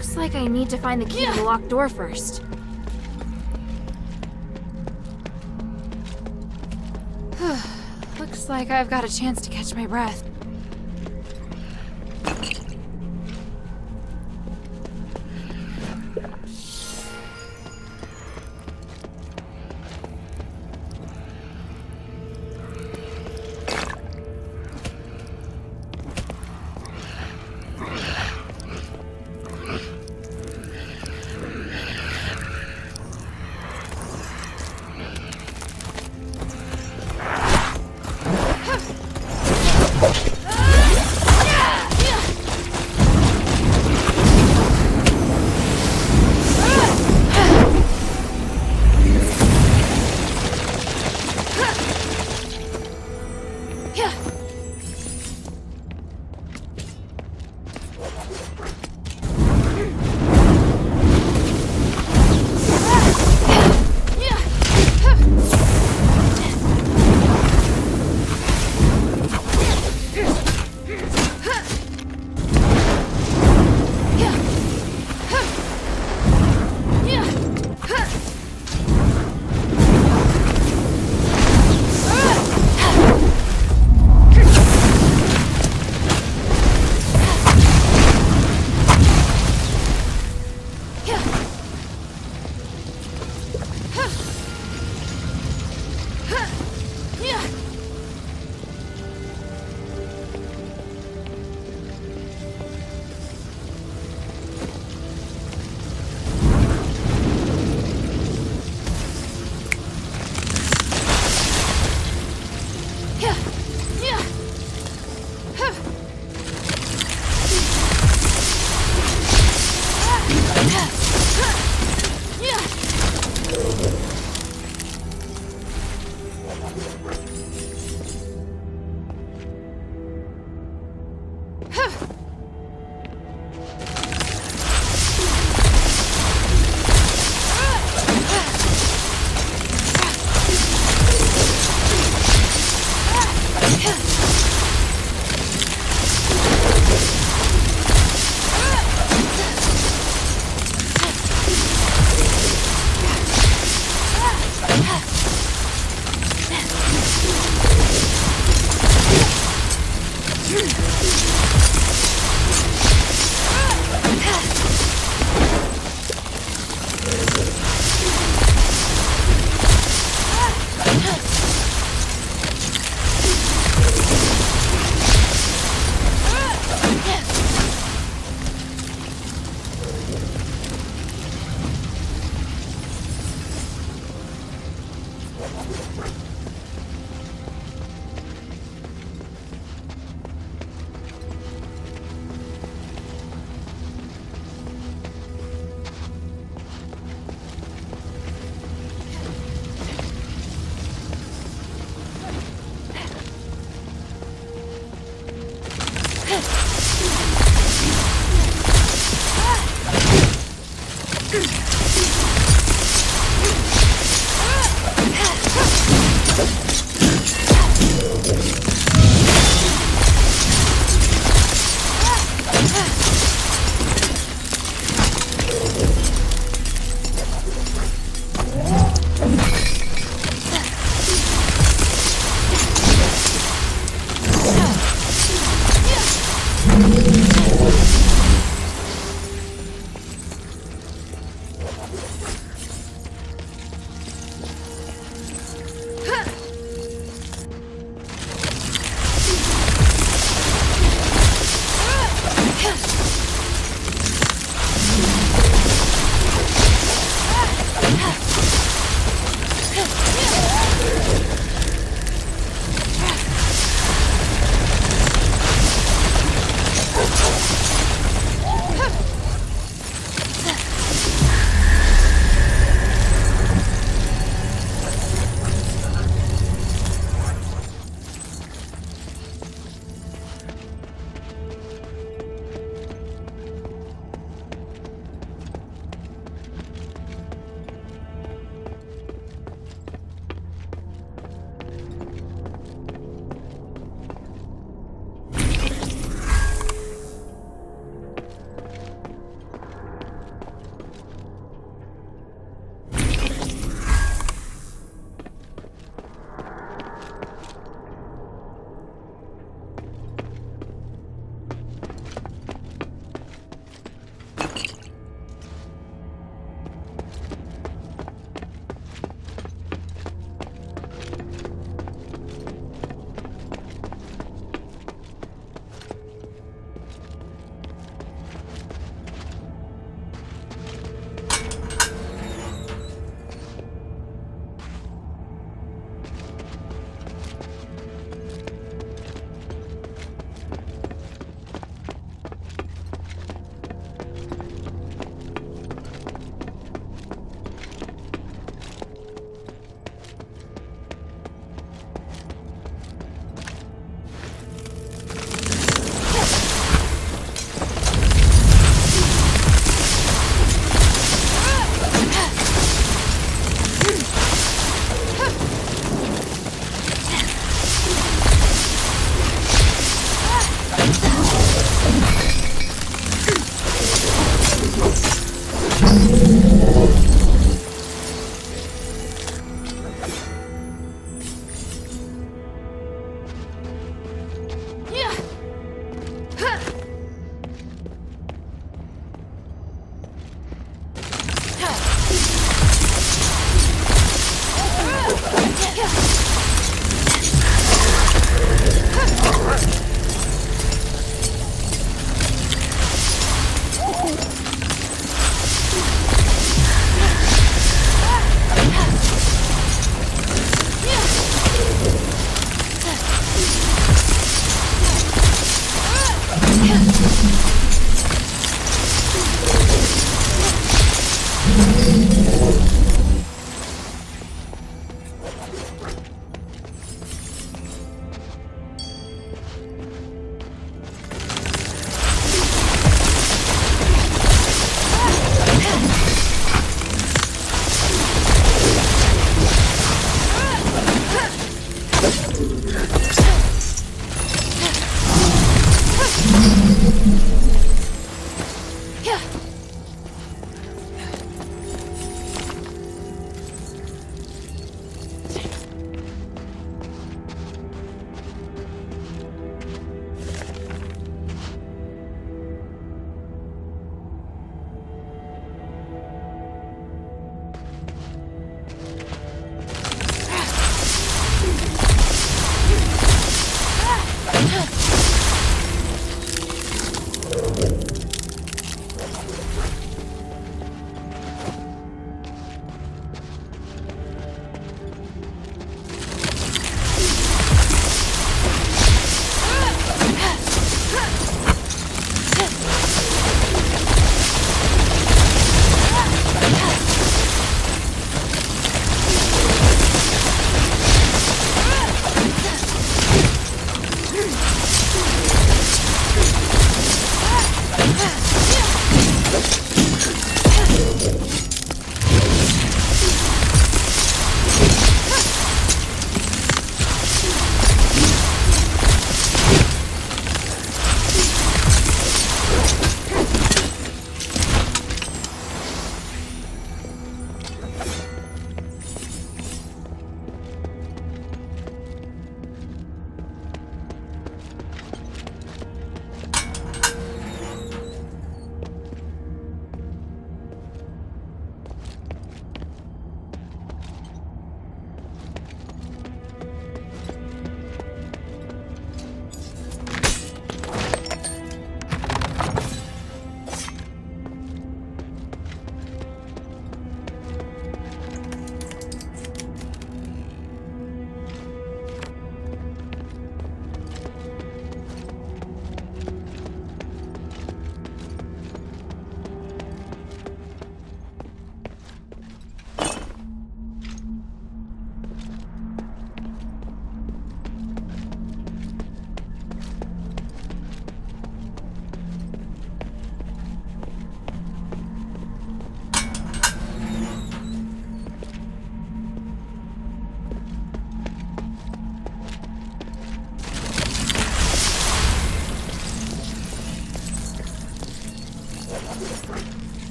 Looks like I need to find the key to the locked door first. Looks like I've got a chance to catch my breath.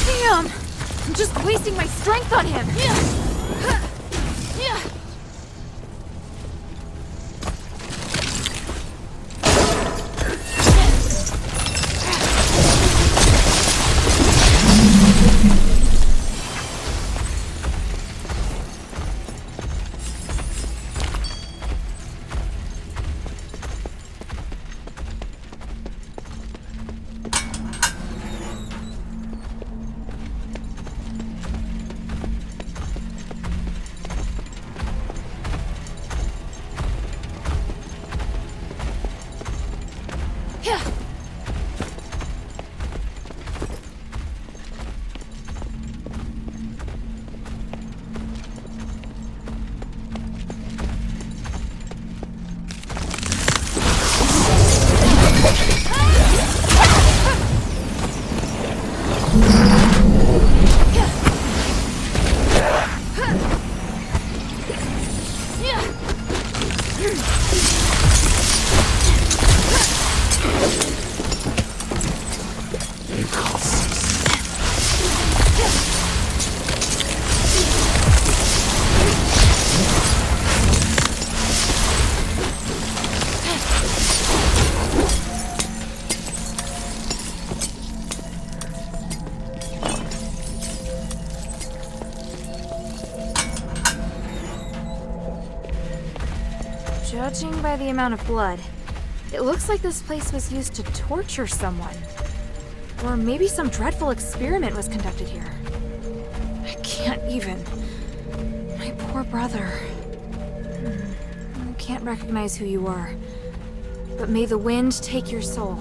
Damn! I'm just wasting my strength on him! Judging by the amount of blood, it looks like this place was used to torture someone. Or maybe some dreadful experiment was conducted here. I can't even. My poor brother. can't recognize who you are. But may the wind take your soul.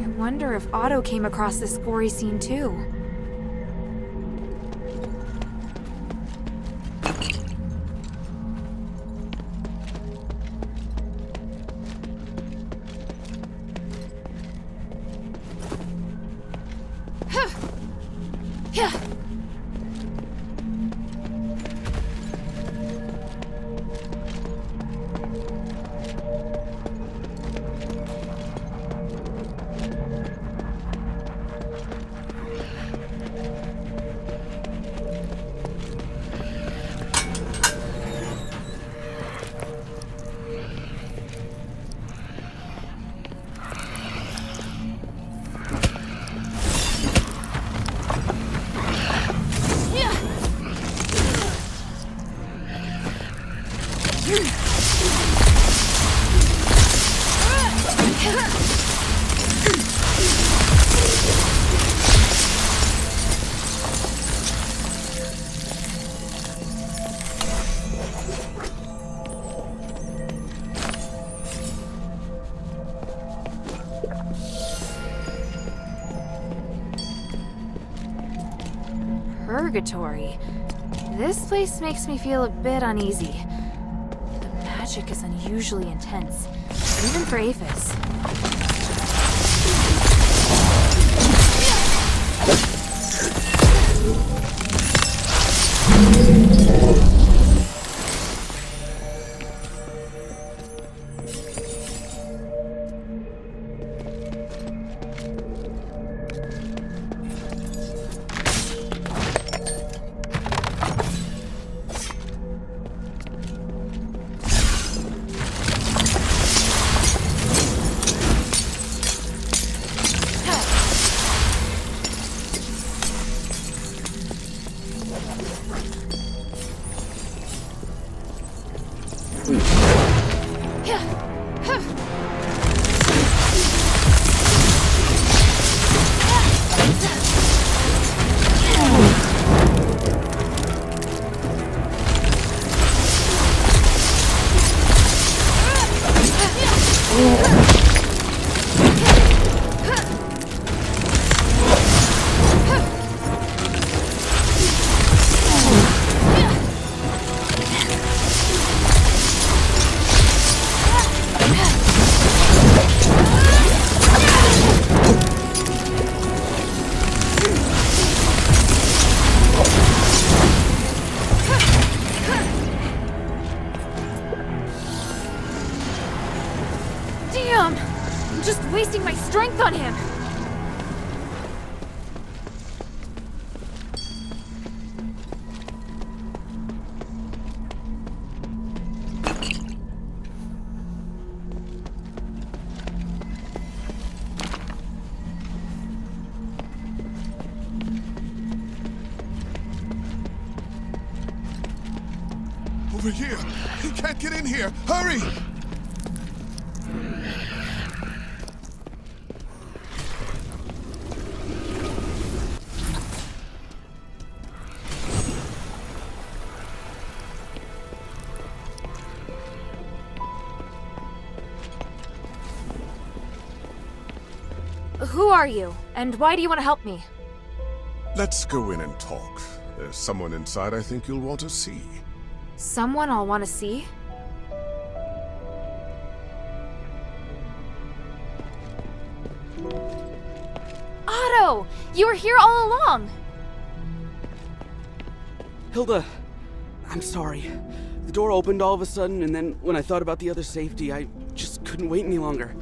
I wonder if Otto came across this gory scene too. Purgatory. This place makes me feel a bit uneasy. The magic is unusually intense, even for Aphis. Wasting my strength on him! Over here! He can't get in here! Hurry! Who are you? And why do you want to help me? Let's go in and talk. There's someone inside I think you'll want to see. Someone I'll want to see? Otto! You were here all along! Hilda, I'm sorry. The door opened all of a sudden, and then when I thought about the other safety, I just couldn't wait any longer.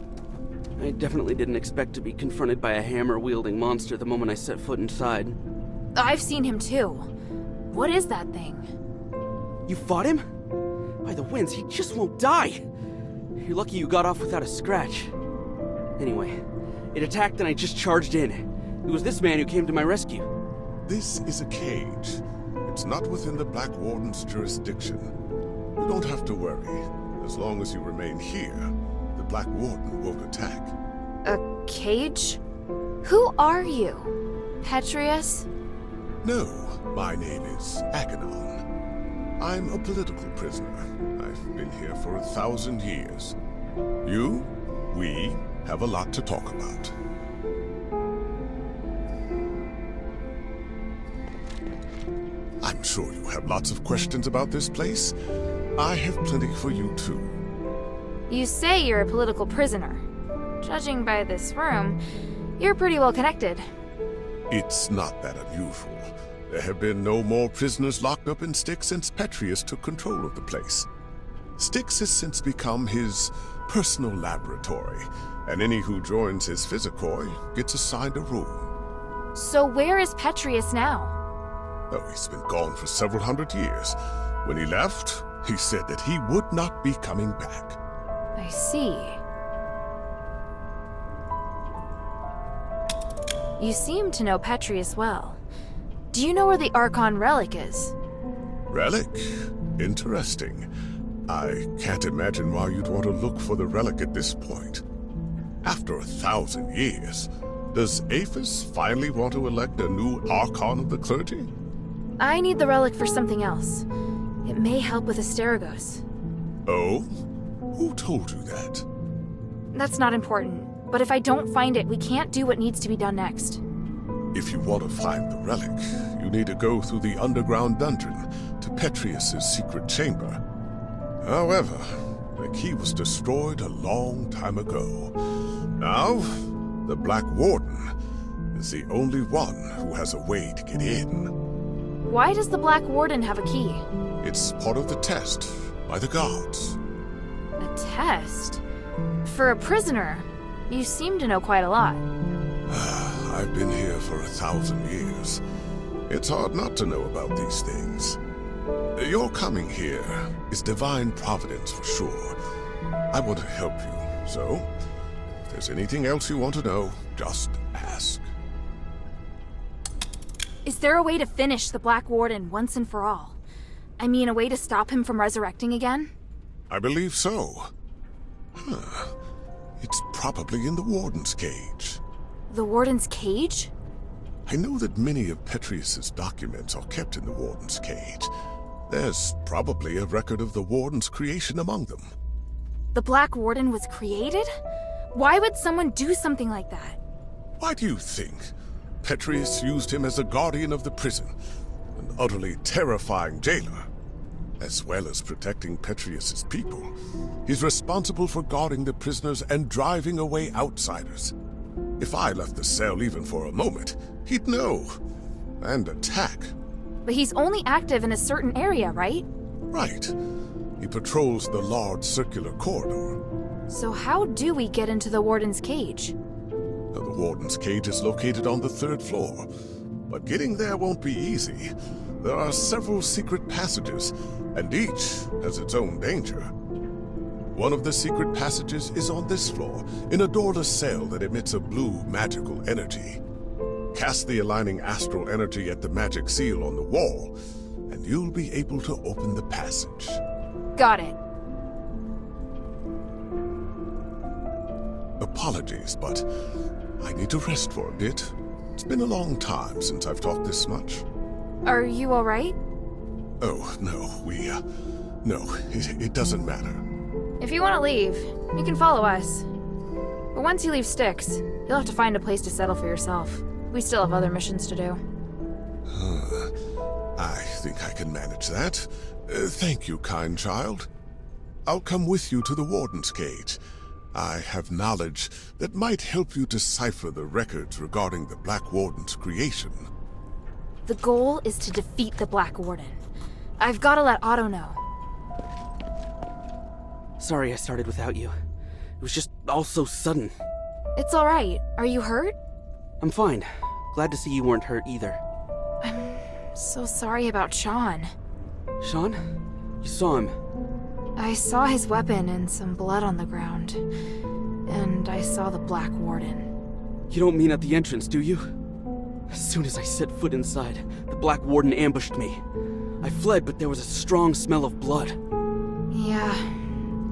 I definitely didn't expect to be confronted by a hammer-wielding monster the moment I set foot inside. I've seen him too. What is that thing? You fought him? By the winds, he just won't die! You're lucky you got off without a scratch. Anyway, it attacked and I just charged in. It was this man who came to my rescue. This is a cage. It's not within the Black Warden's jurisdiction. You don't have to worry. As long as you remain here, the Black Warden won't attack. A cage? Who are you? Petrius? No, my name is Achenon. I'm a political prisoner. I've been here for 1,000 years. We have a lot to talk about. I'm sure you have lots of questions about this place. I have plenty for you too. You say you're a political prisoner. Judging by this room, you're pretty well connected. It's not that unusual. There have been no more prisoners locked up in Styx since Petrius took control of the place. Styx has since become his personal laboratory, and any who joins his Physicoi gets assigned a room. So where is Petrius now? Oh, he's been gone for several hundred years. When he left, he said that he would not be coming back. I see. You seem to know Petrius well. Do you know where the Archon relic is? Relic? Interesting. I can't imagine why you'd want to look for the relic at this point. After 1,000 years, does Aphis finally want to elect a new Archon of the clergy? I need the relic for something else. It may help with Asterigos. Oh? Who told you that? That's not important, but if I don't find it, we can't do what needs to be done next. If you want to find the relic, you need to go through the underground dungeon to Petrius's secret chamber. However, the key was destroyed a long time ago. Now, the Black Warden is the only one who has a way to get in. Why does the Black Warden have a key? It's part of the test by the gods. A test? For a prisoner, you seem to know quite a lot. I've been here for 1,000 years. It's hard not to know about these things. Your coming here is divine providence for sure. I want to help you, so if there's anything else you want to know, just ask. Is there a way to finish the Black Warden once and for all? I mean, a way to stop him from resurrecting again? I believe so. It's probably in the Warden's cage. The Warden's cage? I know that many of Petrius's documents are kept in the Warden's cage. There's probably a record of the Warden's creation among them. The Black Warden was created? Why would someone do something like that? Why do you think? Petrius used him as a guardian of the prison, an utterly terrifying jailer. As well as protecting Petrius's people, he's responsible for guarding the prisoners and driving away outsiders. If I left the cell even for a moment, he'd know. And attack. But he's only active in a certain area, right? Right. He patrols the large circular corridor. So how do we get into the Warden's cage? Now, the Warden's cage is located on the 3rd floor. But getting there won't be easy. There are several secret passages, and each has its own danger. One of the secret passages is on this floor, in a doorless cell that emits a blue magical energy. Cast the aligning astral energy at the magic seal on the wall, and you'll be able to open the passage. Got it. Apologies, but I need to rest for a bit. It's been a long time since I've talked this much. Are you alright? Oh, no, no, it doesn't matter. If you want to leave, you can follow us. But once you leave Styx, you'll have to find a place to settle for yourself. We still have other missions to do. I think I can manage that. Thank you, kind child. I'll come with you to the Warden's cage. I have knowledge that might help you decipher the records regarding the Black Warden's creation. The goal is to defeat the Black Warden. I've got to let Otto know. Sorry I started without you. It was just all so sudden. It's alright. Are you hurt? I'm fine. Glad to see you weren't hurt either. I'm so sorry about Sean. Sean? You saw him. I saw his weapon and some blood on the ground. And I saw the Black Warden. You don't mean at the entrance, do you? As soon as I set foot inside, the Black Warden ambushed me. I fled, but there was a strong smell of blood. Yeah.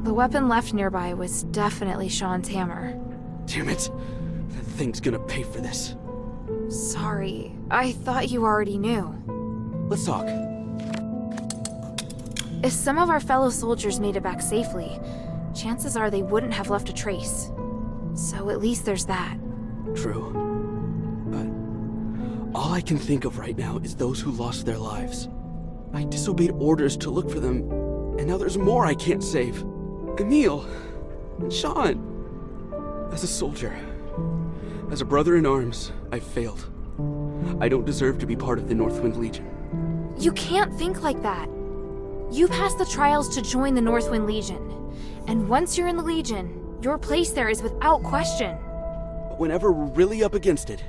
The weapon left nearby was definitely Sean's hammer. Damn it. That thing's gonna pay for this. Sorry. I thought you already knew. Let's talk. If some of our fellow soldiers made it back safely, chances are they wouldn't have left a trace. So at least there's that. True. But all I can think of right now is those who lost their lives. I disobeyed orders to look for them, and now there's more I can't save. Emil and Sean. As a soldier, as a brother in arms, I've failed. I don't deserve to be part of the Northwind Legion. You can't think like that. You passed the trials to join the Northwind Legion, and once you're in the Legion, your place there is without question. But whenever we're really up against it,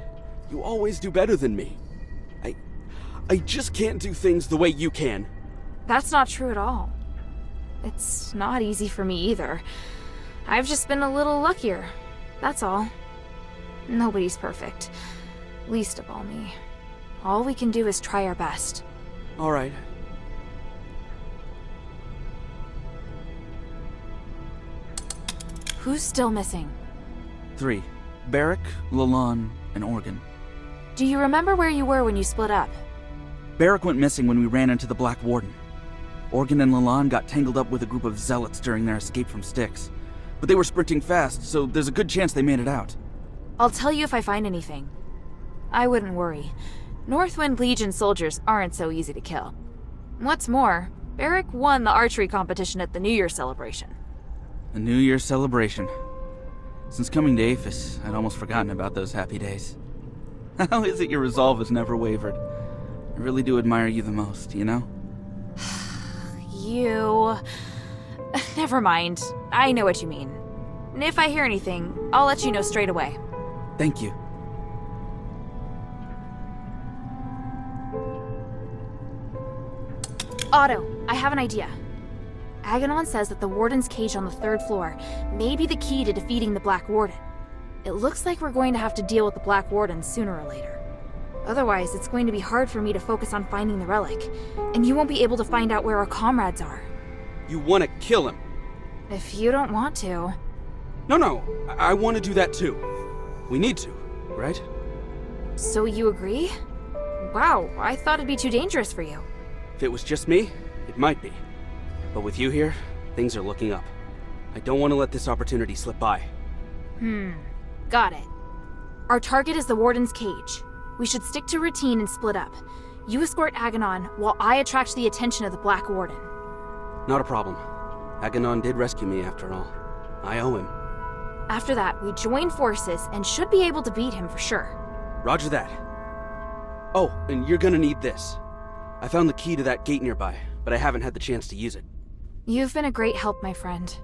you always do better than me. I just can't do things the way you can. That's not true at all. It's not easy for me either. I've just been a little luckier, that's all. Nobody's perfect. Least of all me. All we can do is try our best. All right. Who's still missing? 3. Barrick, Lalon, and Organ. Do you remember where you were when you split up? Barrick went missing when we ran into the Black Warden. Organ and Lalon got tangled up with a group of zealots during their escape from Styx. But they were sprinting fast, so there's a good chance they made it out. I'll tell you if I find anything. I wouldn't worry. Northwind Legion soldiers aren't so easy to kill. What's more, Barrick won the archery competition at the New Year celebration. A New Year's celebration. Since coming to Aphis, I'd almost forgotten about those happy days. How is it your resolve has never wavered? I really do admire you the most, you know? You... Never mind. I know what you mean. If I hear anything, I'll let you know straight away. Thank you. Otto, I have an idea. Aganon says that the Warden's cage on the 3rd floor may be the key to defeating the Black Warden. It looks like we're going to have to deal with the Black Warden sooner or later. Otherwise, it's going to be hard for me to focus on finding the relic, and you won't be able to find out where our comrades are. You want to kill him? If you don't want to. No, I want to do that too. We need to, right? So you agree? Wow, I thought it'd be too dangerous for you. If it was just me, it might be. But with you here, things are looking up. I don't want to let this opportunity slip by. Got it. Our target is the Warden's cage. We should stick to routine and split up. You escort Aganon, while I attract the attention of the Black Warden. Not a problem. Aganon did rescue me after all. I owe him. After that, we join forces and should be able to beat him for sure. Roger that. Oh, and you're gonna need this. I found the key to that gate nearby, but I haven't had the chance to use it. You've been a great help, my friend.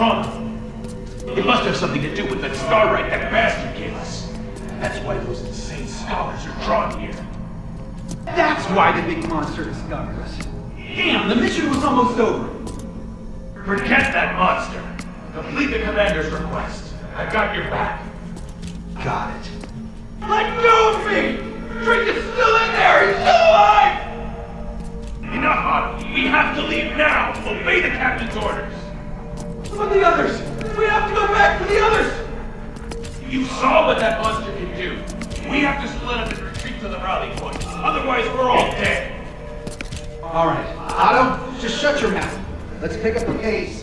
trauma. It must have something to do with that starlight that bastard gave us. That's why those insane scholars are drawn here. That's why the big monster discovered us. Damn, the mission was almost over. Forget that monster. Complete the commander's request. I've got your back. Got it. Let go of me! Drake is still in there! He's still alive! Enough on it. We have to leave now. Obey the captain's orders. What are the others? We have to go back for the others! You saw what that monster can do. We have to split up and retreat to the rally point. Otherwise, we're all dead. All right. Otto, just shut your mouth. Let's pick up the pace.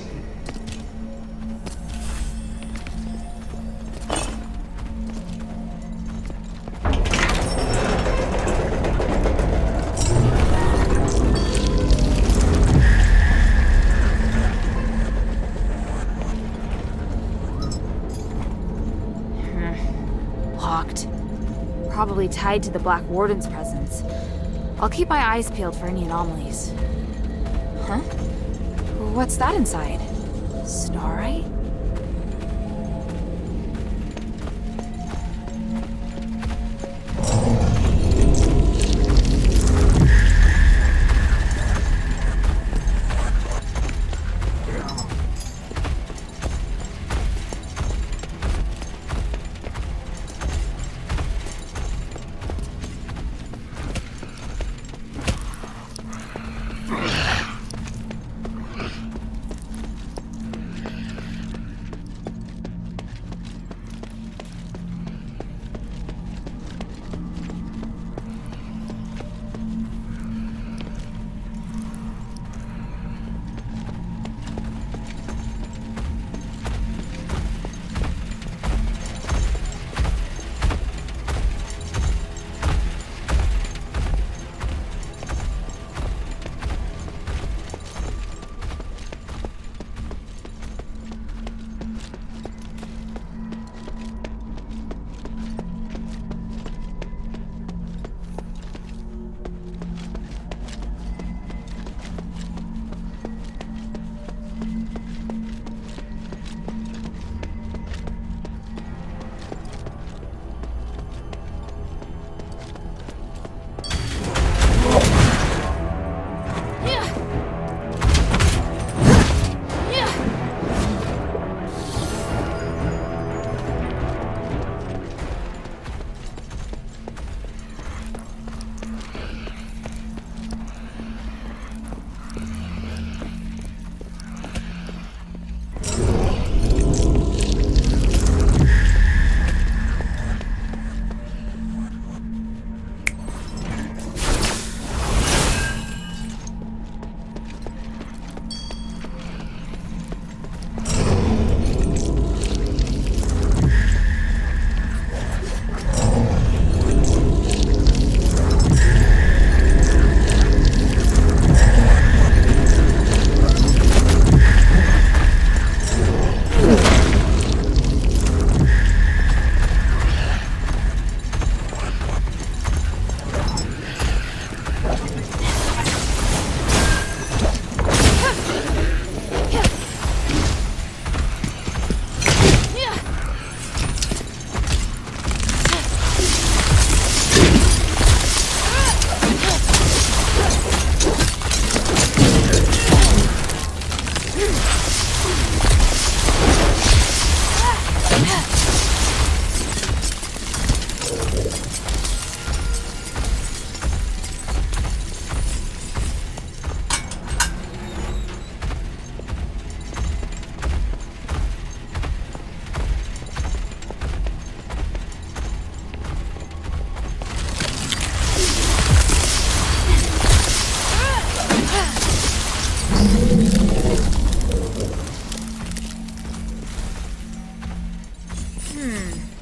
Locked. Probably tied to the Black Warden's presence. I'll keep my eyes peeled for any anomalies. Huh? What's that inside? Starite?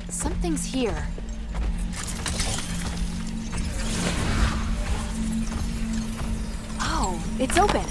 Something's here. Oh, it's open.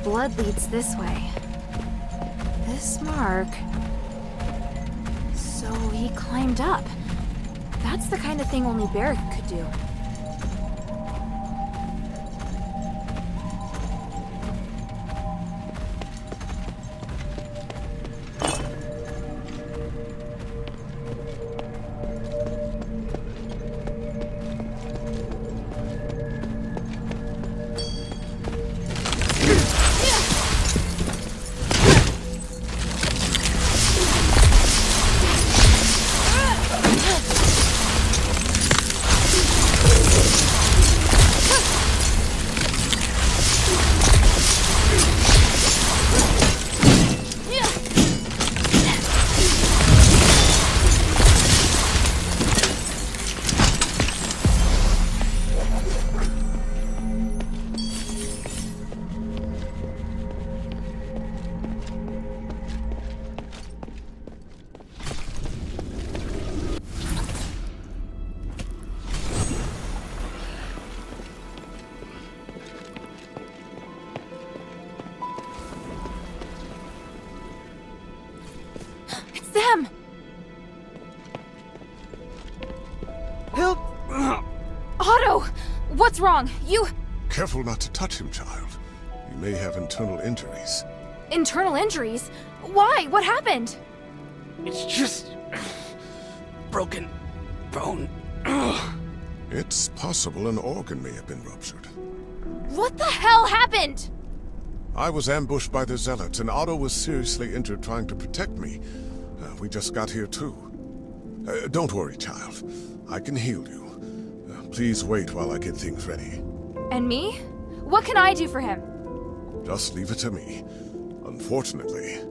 blood leads this way. This mark... So he climbed up. That's the kind of thing only Barrick could do. Them! Help! Otto! What's wrong? You... Careful not to touch him, child. You may have internal injuries. Internal injuries? Why? What happened? It's just... broken bone. It's possible an organ may have been ruptured. What the hell happened? I was ambushed by the Zealots, and Otto was seriously injured trying to protect me. We just got here too. Don't worry, child. I can heal you. Please wait while I get things ready. And me? What can I do for him? Just leave it to me. Unfortunately,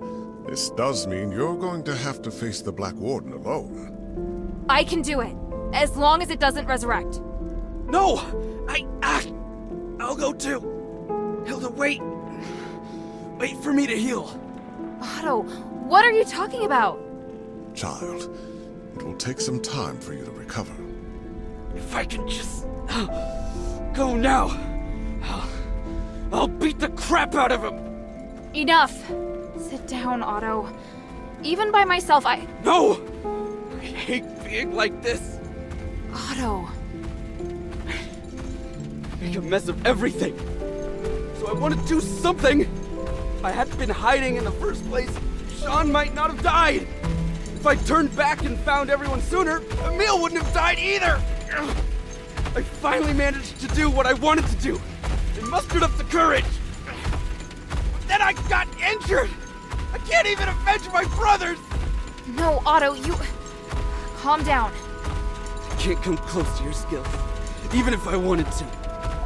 this does mean you're going to have to face the Black Warden alone. I can do it, as long as it doesn't resurrect. No! I'll go too. Hilda, wait. Wait for me to heal. Otto, what are you talking about? Child, it will take some time for you to recover. If I can just... go now, I'll beat the crap out of him! Enough! Sit down, Otto. Even by myself, No! I hate being like this. Otto. I make a mess of everything. So I want to do something. If I hadn't been hiding in the first place, Sean might not have died. If I turned back and found everyone sooner, Emil wouldn't have died either. I finally managed to do what I wanted to do. I mustered up the courage. But then I got injured. I can't even avenge my brothers. No, Otto, you... Calm down. I can't come close to your skills, even if I wanted to.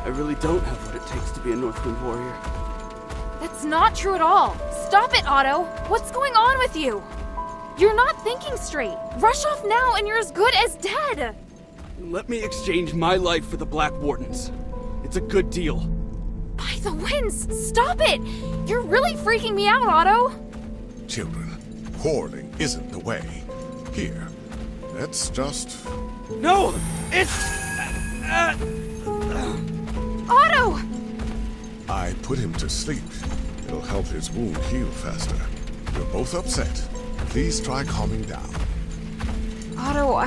I really don't have what it takes to be a Northwind warrior. That's not true at all. Stop it, Otto. What's going on with you? You're not thinking straight. Rush off now and you're as good as dead. Let me exchange my life for the Black Warden's. It's a good deal. By the winds, stop it! You're really freaking me out, Otto. Children, quarreling isn't the way. Here, let's just... No! It's... Otto! I put him to sleep. It'll help his wound heal faster. You're both upset. Please try calming down. Otto,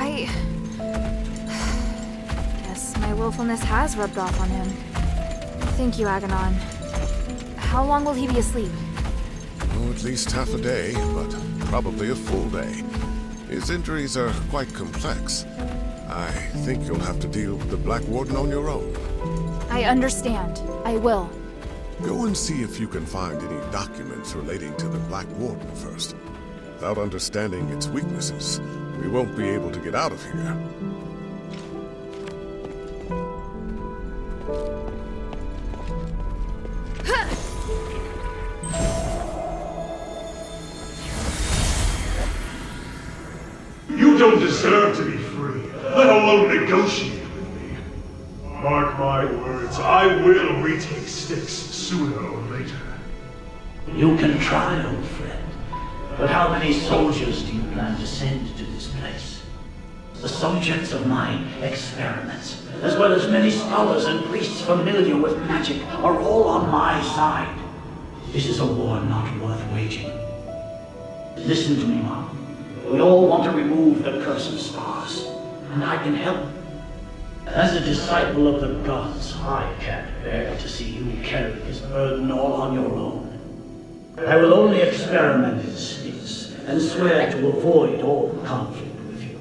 guess my willfulness has rubbed off on him. Thank you, Aganon. How long will he be asleep? Oh, at least half a day, but probably a full day. His injuries are quite complex. I think you'll have to deal with the Black Warden on your own. I understand. I will. Go and see if you can find any documents relating to the Black Warden first. Without understanding its weaknesses, we won't be able to get out of here. You don't deserve to be free, let alone negotiate with me. Mark my words, I will retake Styx sooner or later. You can try, old friend. But how many soldiers do you plan to send to this place? The subjects of my experiments, as well as many scholars and priests familiar with magic, are all on my side. This is a war not worth waging. Listen to me, Mom. We all want to remove the curse of stars, and I can help. As a disciple of the gods, I can't bear to see you carry this burden all on your own. I will only experiment in states and swear to avoid all conflict with you.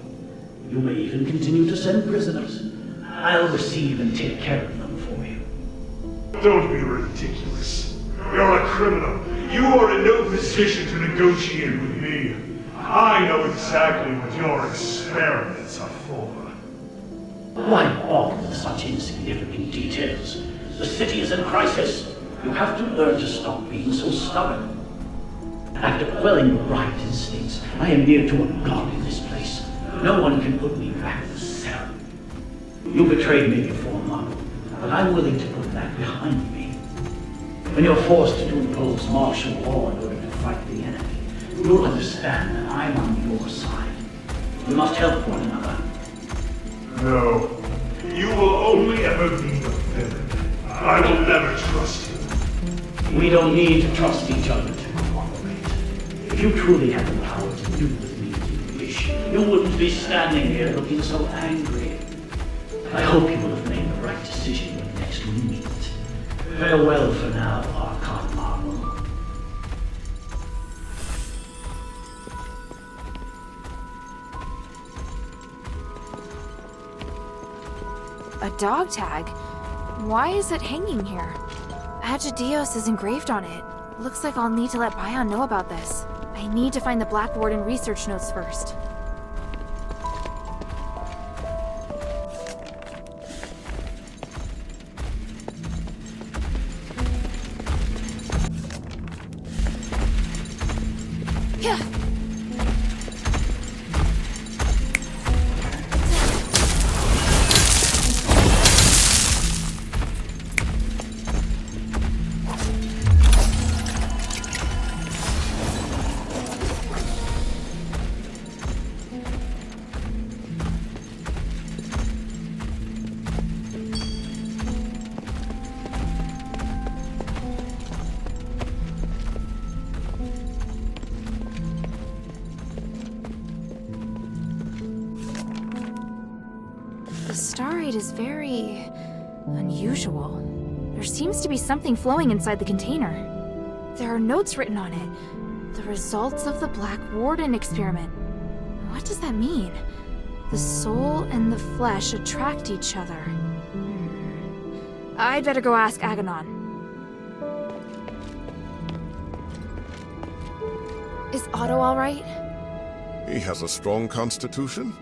You may even continue to send prisoners. I'll receive and take care of them for you. Don't be ridiculous. You're a criminal. You are in no position to negotiate with me. I know exactly what your experiments are for. Why bother with such insignificant details? The city is in crisis. You have to learn to stop being so stubborn. After quelling your right instincts, I am near to a god in this place. No one can put me back in the cell. You betrayed me before, Mom, but I'm willing to put that behind me. When you're forced to impose martial law in order to fight the enemy, you'll understand that I'm on your side. We must help one another. No. You will only ever be the villain. I will never trust you. We don't need to trust each other to cooperate. If you truly had the power to do with me as you wish, you wouldn't be standing here looking so angry. I hope you will have made the right decision when next we meet. Farewell for now, Archon Marvel. A dog tag? Why is it hanging here? Agidios is engraved on it. Looks like I'll need to let Bion know about this. I need to find the Black Warden research notes first. Yeah. The starite is very unusual. There seems to be something flowing inside the container. There are notes written on it. The results of the Black Warden experiment. What does that mean? The soul and the flesh attract each other. I'd better go ask Aganon. Is Otto all right? He has a strong constitution.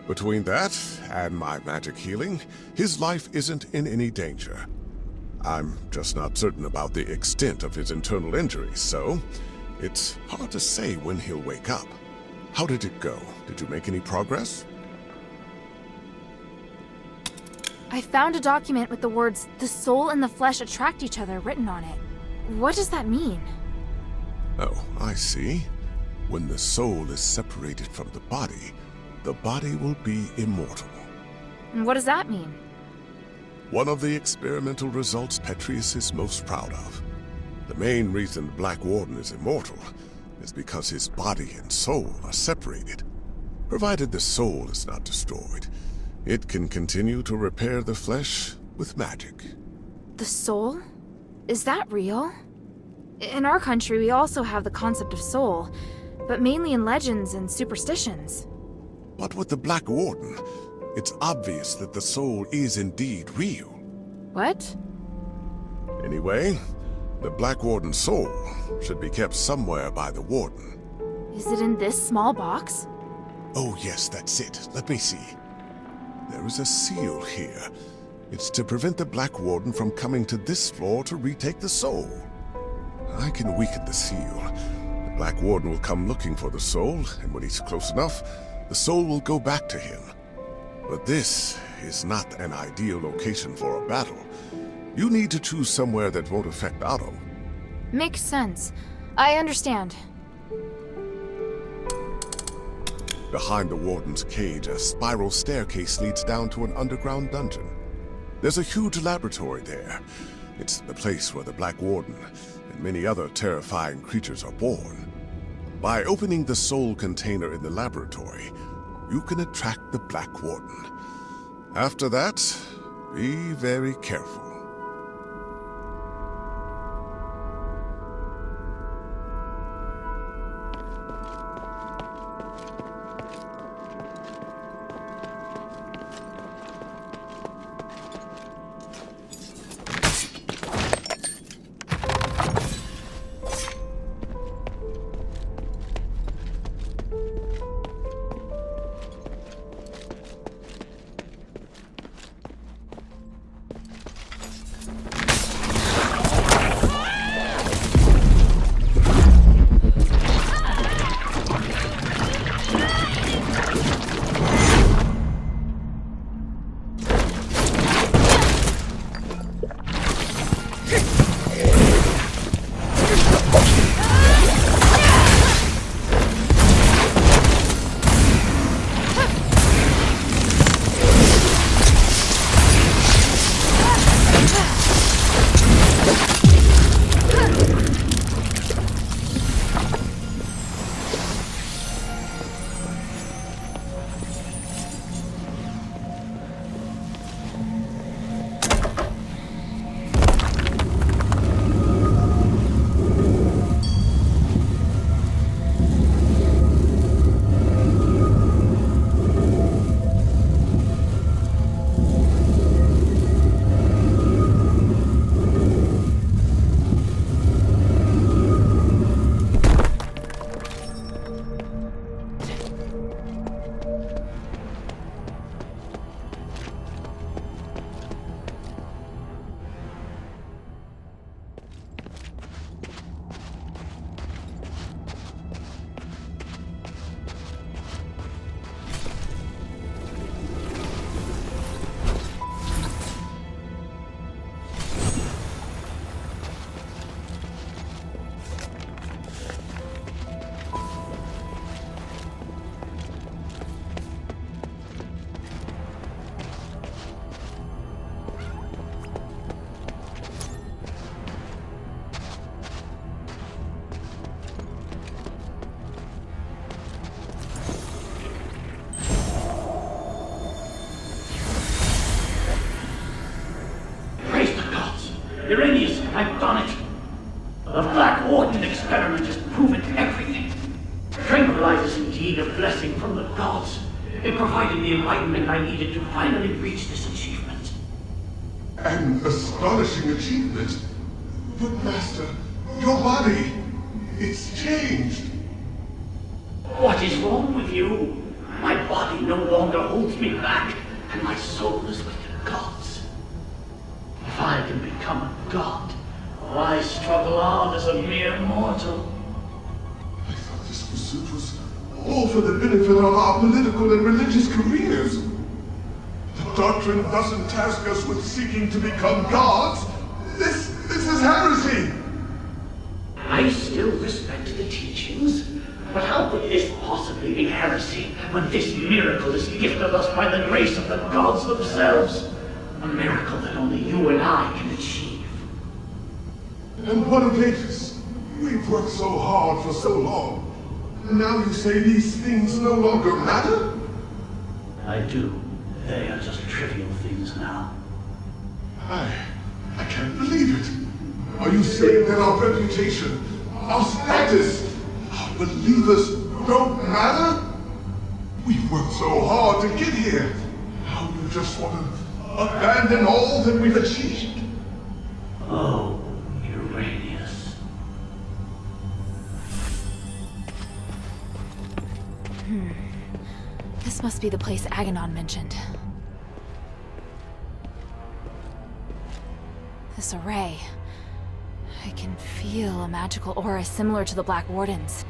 Between that and my magic healing, his life isn't in any danger. I'm just not certain about the extent of his internal injuries, so it's hard to say when he'll wake up. How did it go? Did you make any progress? I found a document with the words, "The soul and the flesh attract each other," written on it. What does that mean? Oh, I see. When the soul is separated from the body will be immortal. And what does that mean? One of the experimental results Petrius is most proud of. The main reason the Black Warden is immortal is because his body and soul are separated. Provided the soul is not destroyed, it can continue to repair the flesh with magic. The soul? Is that real? In our country, we also have the concept of soul, but mainly in legends and superstitions. But with the Black Warden, it's obvious that the soul is indeed real. What? Anyway, the Black Warden's soul should be kept somewhere by the Warden. Is it in this small box? Oh yes, that's it. Let me see. There is a seal here. It's to prevent the Black Warden from coming to this floor to retake the soul. I can weaken the seal. The Black Warden will come looking for the soul, and when he's close enough, the soul will go back to him. But this is not an ideal location for a battle. You need to choose somewhere that won't affect Otto. Makes sense. I understand. Behind the Warden's cage, a spiral staircase leads down to an underground dungeon. There's a huge laboratory there. It's the place where the Black Warden and many other terrifying creatures are born. By opening the soul container in the laboratory, you can attract the Black Warden. After that, be very careful. SERiES, I've done it. The Black Warden experiment has proven everything. Tranquilize is indeed a blessing from the gods. It provided the enlightenment I needed to finally reach this achievement. An astonishing achievement. But Master, your body, it's changed. What is wrong with you? My body no longer holds me back, and my soul is with the gods. If I can become a god, why struggle on as a mere mortal? I thought this pursuit was all for the benefit of our political and religious careers. The doctrine doesn't task us with seeking to become gods. This is heresy. I still respect the teachings, but how could this possibly be heresy when this miracle is gifted us by the grace of the gods themselves? A miracle that only you and I can achieve. And what of Aegis? We've worked so hard for so long. Now you say these things no longer matter? I do. They are just trivial things now. I can't believe it. Are you saying that our reputation, our status, our believers don't matter? We've worked so hard to get here. Now you just want to abandon all that we've achieved? Oh, Uranus. This must be the place Aganon mentioned. This array. I can feel a magical aura similar to the Black Warden's.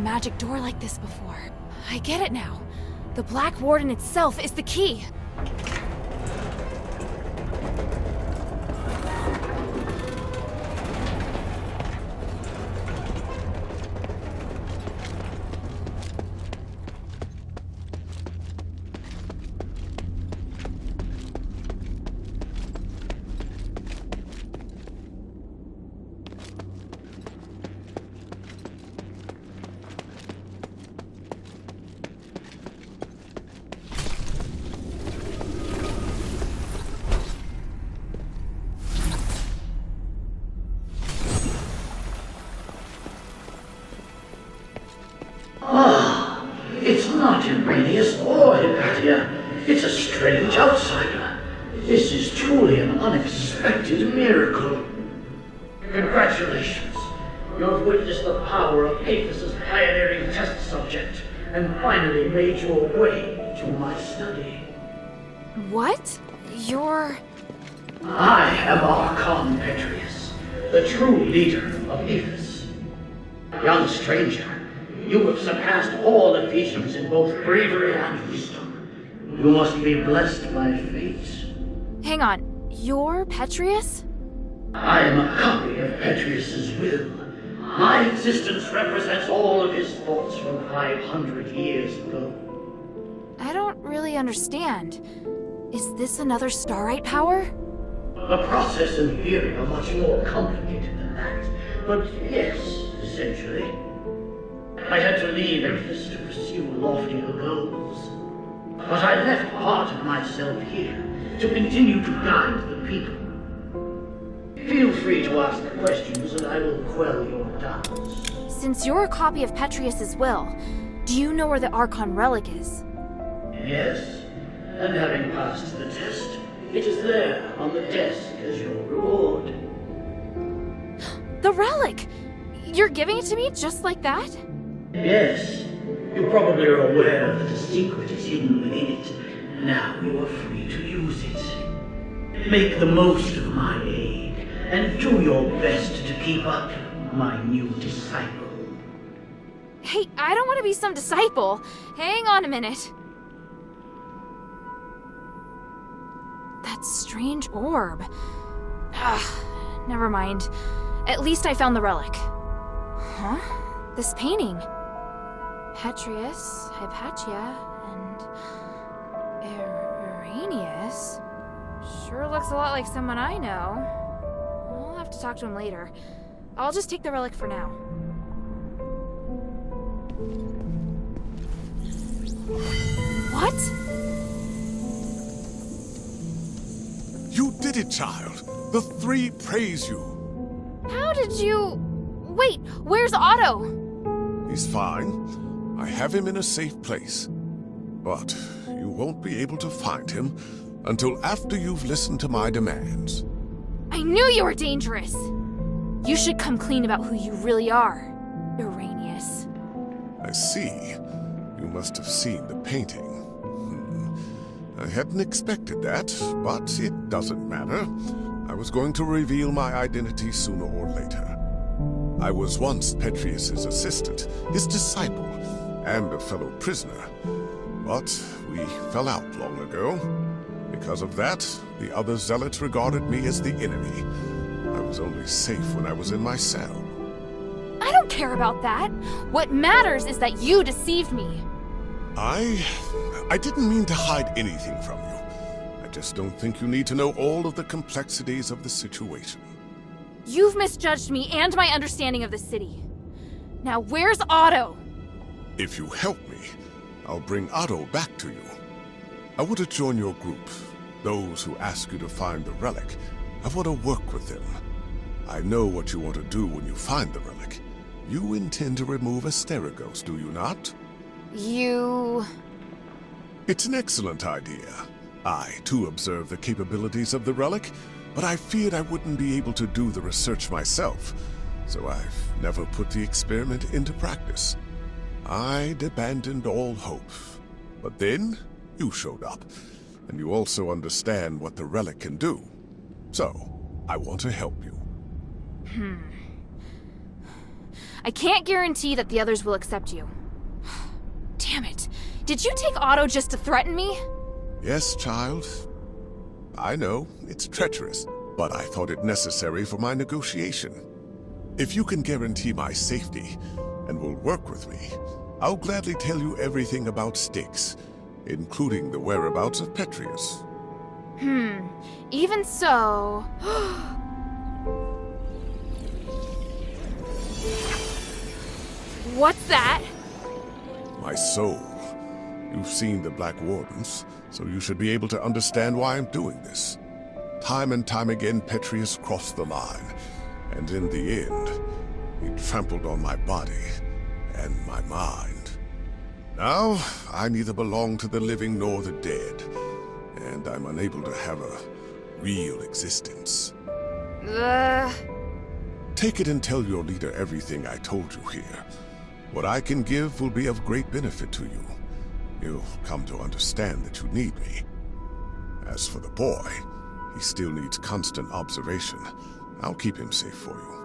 Magic door like this before. I get it now. The Black Warden itself is the key. It's not Iranius or Hypatia. It's a strange outsider. This is truly an unexpected miracle. Congratulations. You have witnessed the power of Aethys' pioneering test subject, and finally made your way to my study. What? You're... I am Archon Petrius, the true leader of Aethys. Young stranger, you have surpassed all Ephesians in both bravery and wisdom. You must be blessed by fate. Hang on, you're Petrius? I am a copy of Petrius's will. My existence represents all of his thoughts from 500 years ago. I don't really understand. Is this another Starite power? The process and theory are much more complicated than that, but yes, essentially. I had to leave Aethys to pursue loftier goals. But I left part of myself here to continue to guide the people. Feel free to ask questions and I will quell your doubts. Since you're a copy of Petrius's will, do you know where the Archon relic is? Yes, and having passed the test, it is there on the desk as your reward. The relic! You're giving it to me just like that? Yes, you probably are aware that a secret is hidden within it. Now you are free to use it. Make the most of my aid, and do your best to keep up, my new disciple. Hey, I don't want to be some disciple. Hang on a minute. That strange orb. Never mind. At least I found the relic. Huh? This painting. Petrius, Hypatia, and... SERiES? Sure looks a lot like someone I know. I'll have to talk to him later. I'll just take the relic for now. What? You did it, child. The three praise you. How did you... Wait, where's Otto? He's fine. I have him in a safe place. But you won't be able to find him until after you've listened to my demands. I knew you were dangerous! You should come clean about who you really are, SERiES. I see. You must have seen the painting. I hadn't expected that, but it doesn't matter. I was going to reveal my identity sooner or later. I was once Petrius's assistant, his disciple, and a fellow prisoner. But we fell out long ago. Because of that, the other zealots regarded me as the enemy. I was only safe when I was in my cell. I don't care about that. What matters is that you deceived me. I didn't mean to hide anything from you. I just don't think you need to know all of the complexities of the situation. You've misjudged me and my understanding of the city. Now where's Otto? If you help me, I'll bring Otto back to you. I want to join your group. Those who ask you to find the relic. I want to work with them. I know what you want to do when you find the relic. You intend to remove Asterigos, do you not? It's an excellent idea. I, too, observe the capabilities of the relic, but I feared I wouldn't be able to do the research myself, so I've never put the experiment into practice. I'd abandoned all hope. But then, you showed up, and you also understand what the relic can do. So, I want to help you. I can't guarantee that the others will accept you. Damn it. Did you take Otto just to threaten me? Yes, child. I know, it's treacherous, but I thought it necessary for my negotiation. If you can guarantee my safety, and will work with me, I'll gladly tell you everything about Styx, including the whereabouts of Petrius. Even so... What's that? My soul. You've seen the Black Wardens, so you should be able to understand why I'm doing this. Time and time again, Petrius crossed the line, and in the end, he trampled on my body and my mind. Now, I neither belong to the living nor the dead, and I'm unable to have a real existence. Take it and tell your leader everything I told you here. What I can give will be of great benefit to you. You'll come to understand that you need me. As for the boy, he still needs constant observation. I'll keep him safe for you.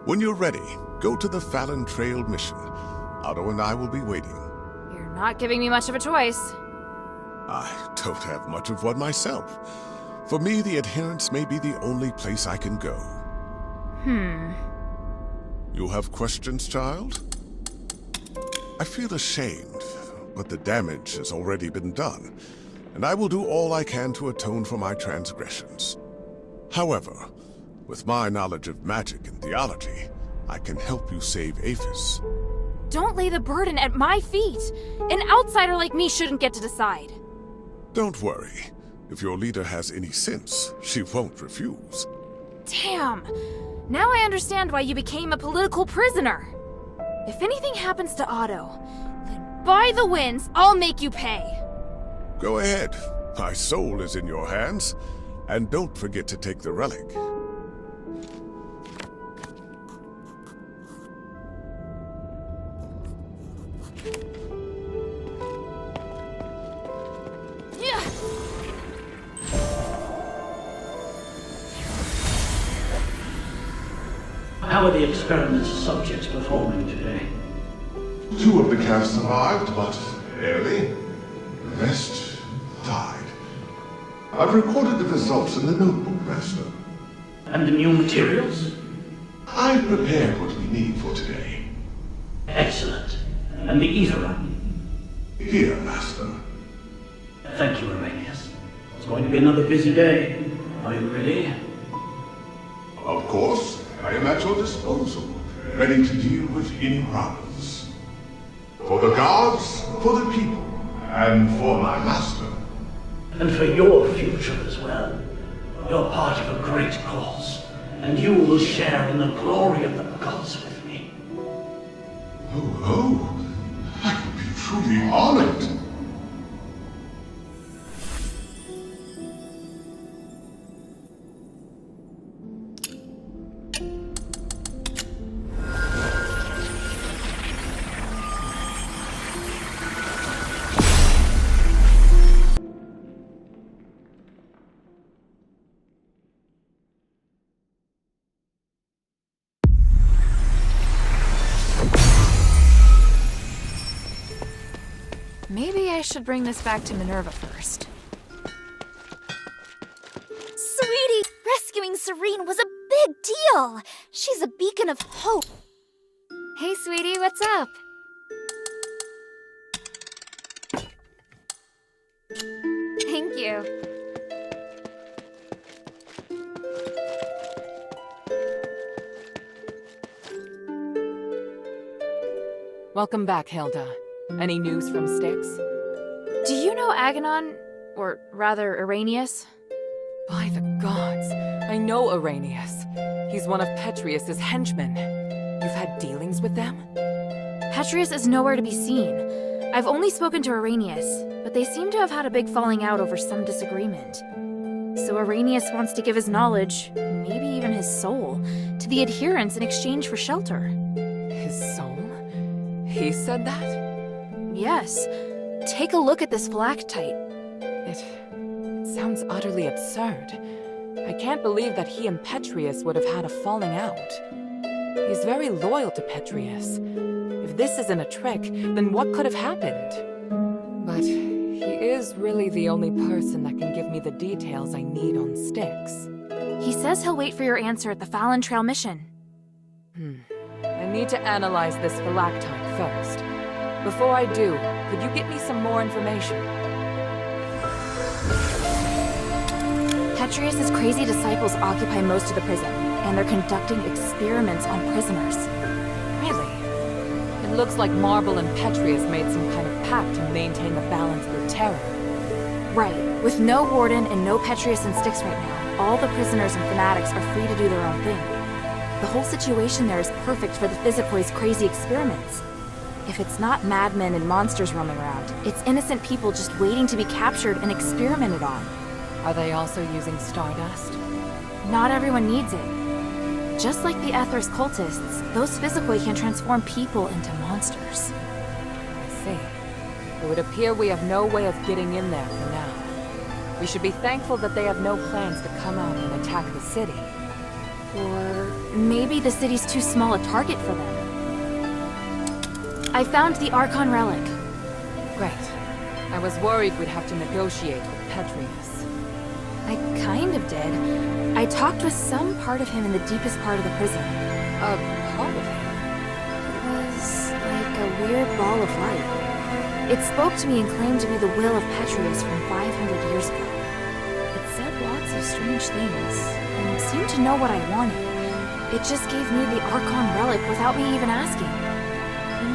When you're ready, go to the Fallon Trail mission. Otto and I will be waiting. You're not giving me much of a choice. I don't have much of one myself. For me, the Adherents may be the only place I can go. You have questions, child? I feel ashamed, but the damage has already been done, and I will do all I can to atone for my transgressions. However, with my knowledge of magic and theology, I can help you save Aphis. Don't lay the burden at my feet. An outsider like me shouldn't get to decide. Don't worry. If your leader has any sense, she won't refuse. Damn! Now I understand why you became a political prisoner. If anything happens to Otto, then by the winds, I'll make you pay. Go ahead. My soul is in your hands. And don't forget to take the relic. How are the experiment's subjects performing today? 2 of the calves survived, but barely. The rest died. I've recorded the results in the notebook, Master. And the new materials? I've prepared what we need for today. Excellent. And the Aetheron? Here, Master. Thank you, Asterigos. It's going to be another busy day. Are you ready? Of course, I am at your disposal, ready to deal with any problems. For the gods, for the people, and for my master. And for your future as well. You're part of a great cause, and you will share in the glory of the gods with me. Oh, I would be truly honored. Maybe I should bring this back to Minerva first. Sweetie, rescuing Serene was a big deal. She's a beacon of hope. Hey, sweetie, what's up? Thank you. Welcome back, Hilda. Any news from Styx? Do you know Aganon? Or rather, Irenaeus? By the gods, I know Irenaeus. He's one of Petrius's henchmen. You've had dealings with them? Petrius is nowhere to be seen. I've only spoken to Irenaeus, but they seem to have had a big falling out over some disagreement. So Irenaeus wants to give his knowledge, maybe even his soul, to the adherents in exchange for shelter. His soul? He said that? Yes. Take a look at this stalactite. It sounds utterly absurd. I can't believe that he and Petrius would have had a falling out. He's very loyal to Petrius. If this isn't a trick, then what could have happened? But he is really the only person that can give me the details I need on Styx. He says he'll wait for your answer at the Fallon Trail mission. I need to analyze this stalactite first. Before I do, could you get me some more information? Petrius's crazy disciples occupy most of the prison, and they're conducting experiments on prisoners. Really? It looks like Marble and Petrius made some kind of pact to maintain the balance through terror. Right. With no warden and no Petrius and Styx right now, all the prisoners and fanatics are free to do their own thing. The whole situation there is perfect for the Physicoid's crazy experiments. If it's not madmen and monsters roaming around, it's innocent people just waiting to be captured and experimented on. Are they also using stardust? Not everyone needs it. Just like the Aetheri's cultists, those Physicoid can transform people into monsters. I see. It would appear we have no way of getting in there for now. We should be thankful that they have no plans to come out and attack the city. Or maybe the city's too small a target for them. I found the Archon relic. Great. I was worried we'd have to negotiate with Petrius. I kind of did. I talked with some part of him in the deepest part of the prison. A part of him? It was like a weird ball of light. It spoke to me and claimed to be the will of Petrius from 500 years ago. It said lots of strange things, and seemed to know what I wanted. It just gave me the Archon relic without me even asking.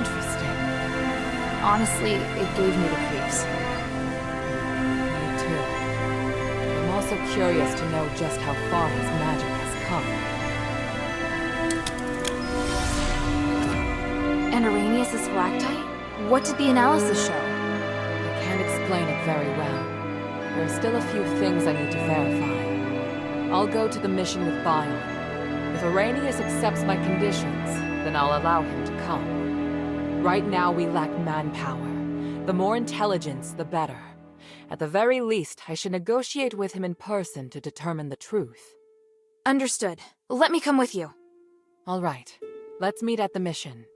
Interesting. Honestly, it gave me the creeps. Me too. I'm also curious to know just how far his magic has come. And Irenaeus' stalactite? What did the analysis show? I can't explain it very well. There are still a few things I need to verify. I'll go to the mission with Bion. If Irenaeus accepts my conditions, then I'll allow him to come. Right now we lack manpower. The more intelligence, the better. At the very least, I should negotiate with him in person to determine the truth. Understood. Let me come with you. All right. Let's meet at the mission.